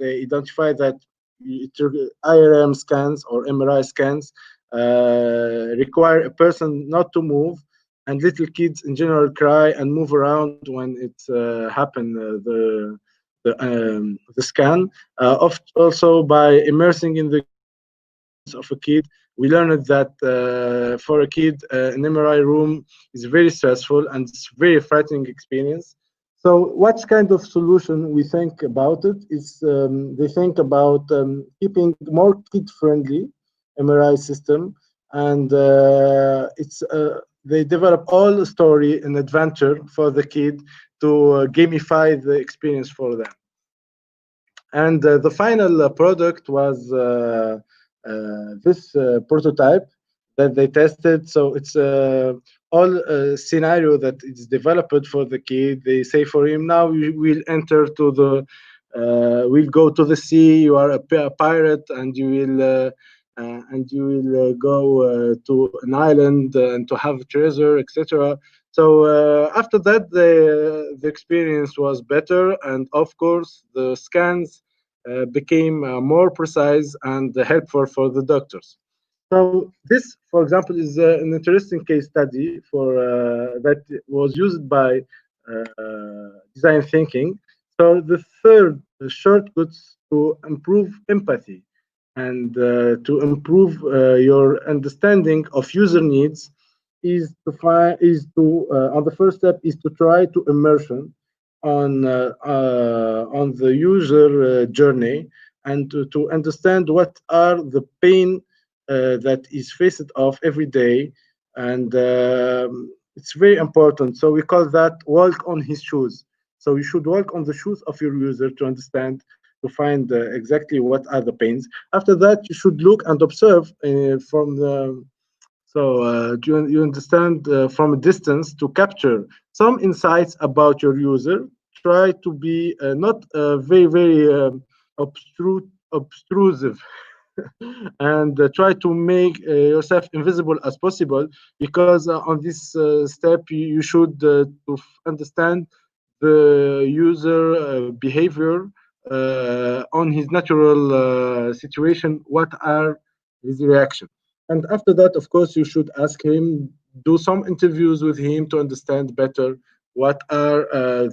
identify that IRM scans or MRI scans require a person not to move, and little kids in general cry and move around when it happens. The scan. Also by immersing in the of a kid, we learned that for a kid, an MRI room is very stressful and it's very frightening experience. So what kind of solution we think about it is they think about keeping more kid-friendly MRI system, and they develop all the story and adventure for the kid to gamify the experience for them. And the final product was this prototype that they tested. So it's all scenario that is developed for the kid. They say for him, now we'll enter to the, we'll go to the sea. You are a pirate, and you will and you will go to an island and to have treasure, etc. So after that, the experience was better, and of course, the scans became more precise and helpful for the doctors. So this, for example, is an interesting case study for that was used by design thinking. So the third shortcuts to improve empathy and to improve your understanding of user needs is to find on the first step is to try to immersion on the user journey and to understand what are the pain that is faced off every day, and it's very important. So we call that walk on his shoes. So you should walk on the shoes of your user to understand, to find exactly what are the pains. After that, you should look and observe from the. So you understand from a distance to capture some insights about your user. Try to be not very obtrusive and try to make yourself invisible as possible, because on this step you should to understand the user behavior on his natural situation, what are his reactions. And after that, of course, you should ask him, do some interviews with him to understand better what are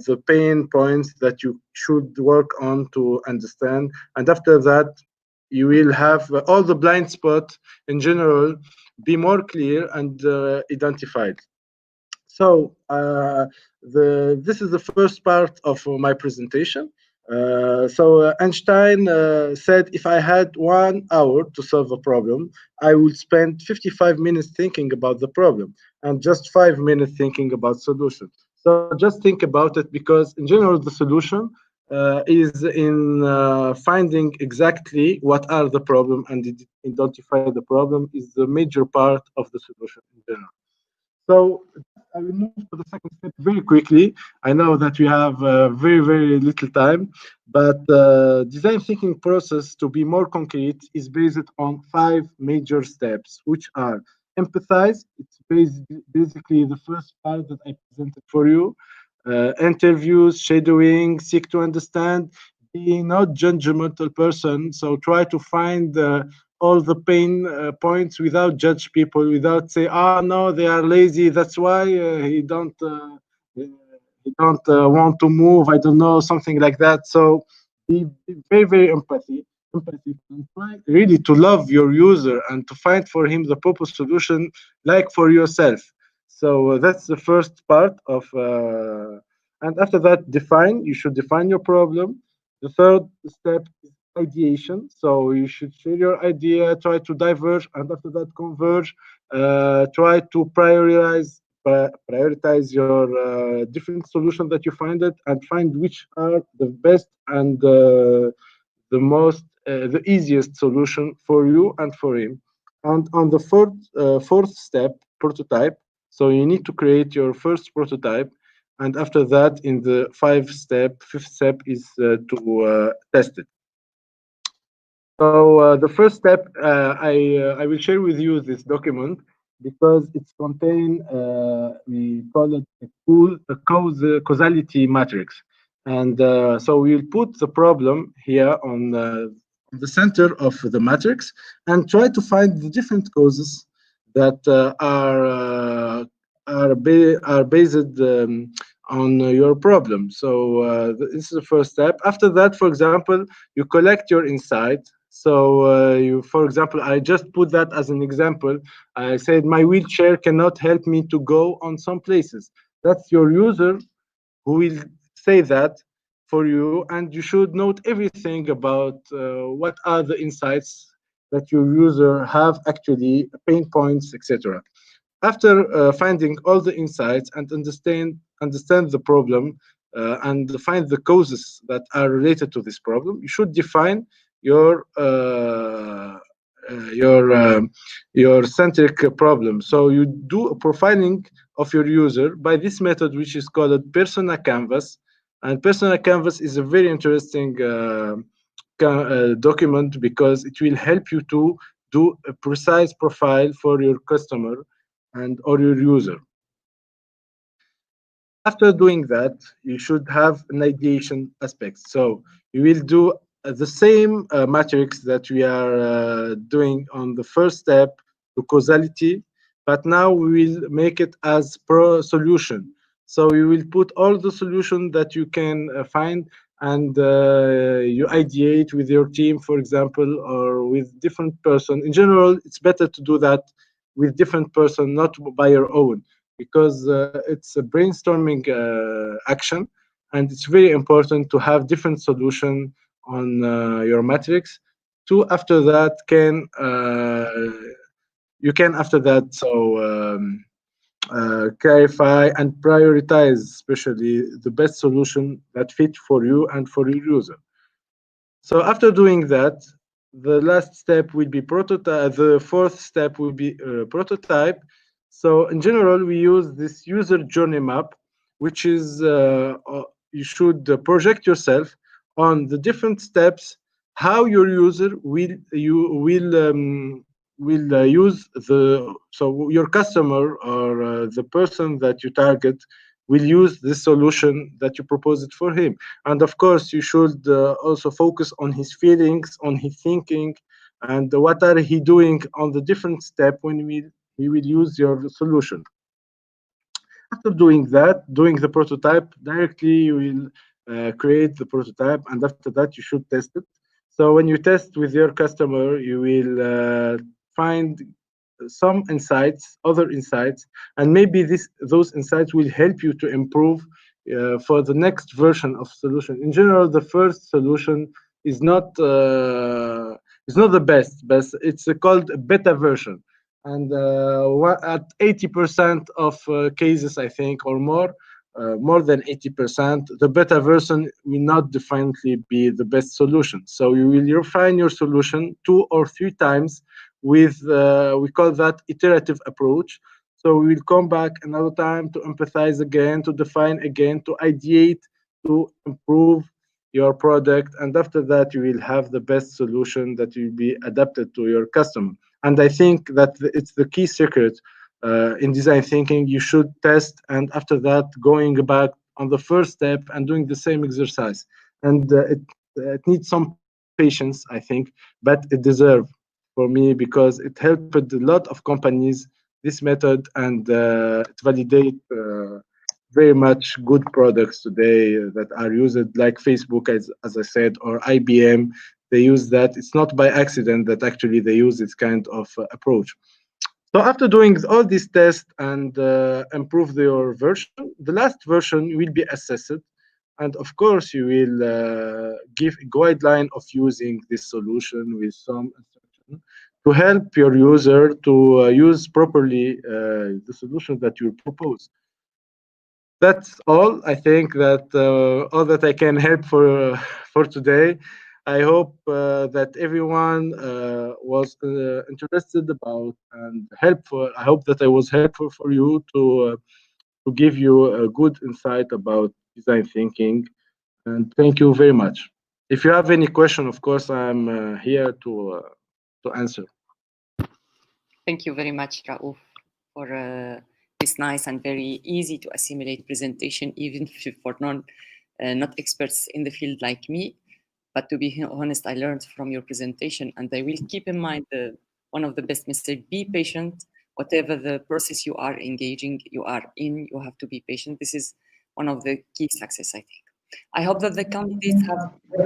the pain points that you should work on to understand. And after that, you will have all the blind spots in general be more clear and identified. So this is the first part of my presentation. Einstein said, if I had 1 hour to solve a problem, I would spend 55 minutes thinking about the problem and just 5 minutes thinking about solution. So just think about it, because in general, the solution is in finding exactly what are the problem and identify the problem is the major part of the solution in general. So I will move to the second step very quickly. I know that we have very little time, but design thinking process, to be more concrete, is based on 5 major steps, which are empathize. It's basically the first part that I presented for you. Interviews, shadowing, seek to understand, be not judgmental person. So try to find all the pain points without judge people, without say, no, they are lazy, that's why he don't want to move, I don't know, something like that. So be very empathic, and try really to love your user and to find for him the proper solution, like for yourself. So that's the first part of, and after that, you should define your problem. The third step is ideation. So you should share your idea, try to diverge, and after that converge. Try to prioritize your different solutions that you find it, and find which are the best and the easiest solution for you and for him. And on the fourth step, prototype. So you need to create your first prototype, and after that, in the fifth step is to test it. So the first step, I will share with you this document because it's contain, we call it a causality matrix. And so we'll put the problem here on the center of the matrix and try to find the different causes that are based on your problem. So this is the first step. After that, for example, you collect your insight. So for example, I just put that as an example. I said my wheelchair cannot help me to go on some places. That's your user who will say that for you, and you should note everything about what are the insights that your user have, actually pain points, etc. After finding all the insights and understand the problem and find the causes that are related to this problem, you should define your centric problem. So you do a profiling of your user by this method, which is called persona canvas. And persona canvas is a very interesting document because it will help you to do a precise profile for your customer and or your user. After doing that, you should have an ideation aspect. So you will do the same matrix that we are doing on the first step to causality, but now we will make it as per solution. So you will put all the solution that you can find, and you ideate with your team, for example, or with different person. In general, it's better to do that with different person, not by your own, because it's a brainstorming action, and it's very important to have different solution on your matrix. To after that can you can after that clarify and prioritize, especially the best solution that fit for you and for your user. So after doing that, the last step will be prototype. The fourth step will be prototype. So in general, we use this user journey map, which is you should project yourself on the different steps, how your user will use the, so your customer or the person that you target will use this solution that you proposed for him. And of course, you should also focus on his feelings, on his thinking, and what are he doing on the different step when he will use your solution. After doing that, doing the prototype, directly you will create the prototype, and after that you should test it. So when you test with your customer, you will find some insights, other insights, and maybe those insights will help you to improve for the next version of solution. In general, the first solution is not the best, but it's called a beta version. And at 80% of cases, I think, or more than 80%, the beta version will not definitely be the best solution. So you will refine your solution 2 or 3 times with, we call that iterative approach. So we will come back another time to empathize again, to define again, to ideate, to improve your product. And after that, you will have the best solution that will be adapted to your customer. And I think that it's the key secret in design thinking. You should test, and after that, going back on the first step and doing the same exercise. And it needs some patience, I think, but it deserves for me, because it helped a lot of companies, this method, and it validates very much good products today that are used, like Facebook, as I said, or IBM. They use that. It's not by accident that actually they use this kind of approach. So after doing all these tests and improve your version, the last version will be assessed. And of course, you will give a guideline of using this solution with some instruction to help your user to use properly the solution that you propose. That's all. I think that all that I can help for today. I hope that everyone was interested about and helpful. I hope that I was helpful for you to give you a good insight about design thinking. And thank you very much. If you have any question, of course, I'm here to answer. Thank you very much, Raouf, for this nice and very easy to assimilate presentation, even for not experts in the field like me. But to be honest, I learned from your presentation, and I will keep in mind one of the best messages: be patient. Whatever the process you are engaging, you are in, you have to be patient. This is one of the key success, I think. I hope that the candidates have you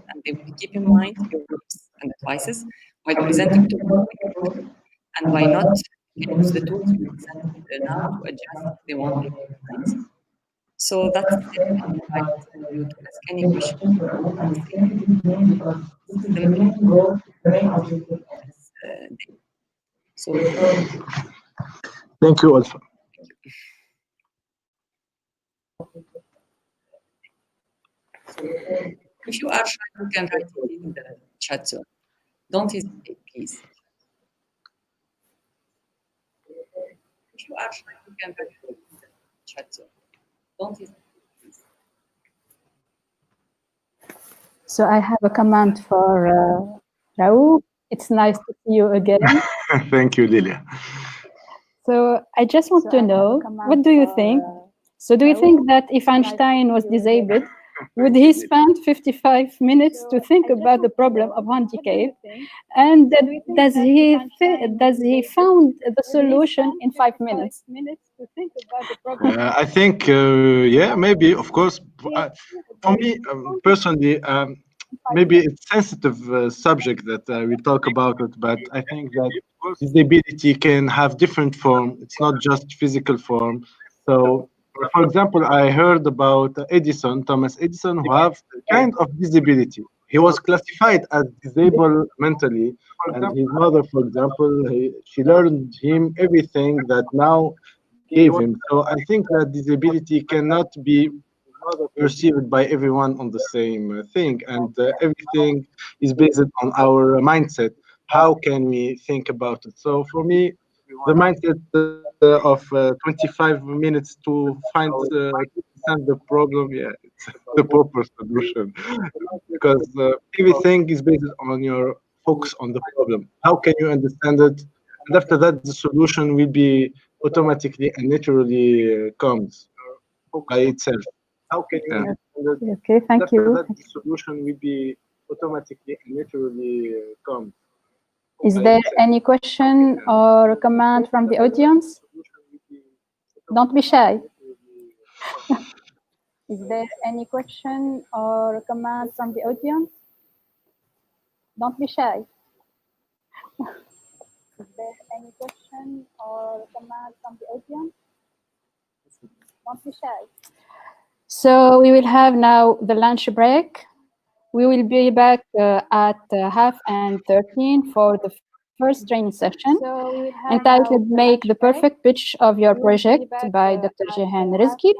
and they will keep in mind your tips and advices while presenting to them. And why not use the tools you presented now to adjust if they want to. So that's it. I invite you to ask any question. So thank you also. If you are shy, you can write it in the chat zone. Don't hesitate, please. If you are shy, you can write it in the chat zone. Don't hesitate, please. So I have a comment for Raouf, it's nice to see you again. Thank you, Lilia. So I just want to know, what do you think? So do you think that if Einstein was disabled, would he spend 55 minutes to think about the problem of handicap? And does he found the solution in 5 minutes? I think, yeah, maybe, of course. For me, personally, maybe it's sensitive subject that we talk about it, but I think that disability can have different form. It's not just physical form. So, for example, I heard about Thomas Edison, who have kind of disability. He was classified as disabled mentally, and his mother, for example, she learned him everything that now gave him. So I think that disability cannot be perceived by everyone on the same thing, and everything is based on our mindset. How can we think about it? So for me, the mindset of 25 minutes to find the problem, yeah, it's the proper solution, because everything is based on your focus on the problem. How can you understand it? And after that, the solution will be automatically and naturally comes by itself. How can you understand it? Okay, thank After you. that, the solution will be automatically and naturally comes. Is there any question or comment from the audience? Don't be shy. Is there any question or comment from the audience? Don't be shy. Is there any question or comment from the audience? Don't be shy. So we will have now the lunch break. We will be back at 12:13 for the first training session, entitled Make the Perfect Pitch of Your Project by Dr. Jehan Rizki.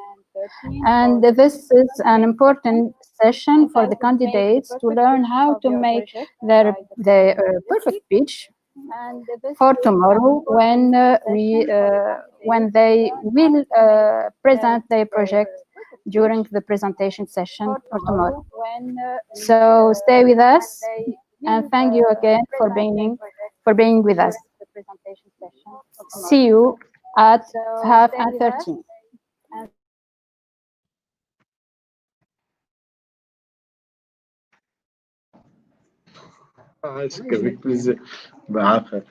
And this is an important session for the candidates to learn how to make their perfect pitch for tomorrow when they will present their project during the presentation session for tomorrow. So stay with us, and thank you again for being with us. See you at 12:13. avec plaisir. بعافية.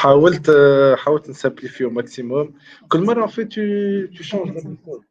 حاولت نسامبليفي au maximum. كل مرة en fait tu changes la méthode.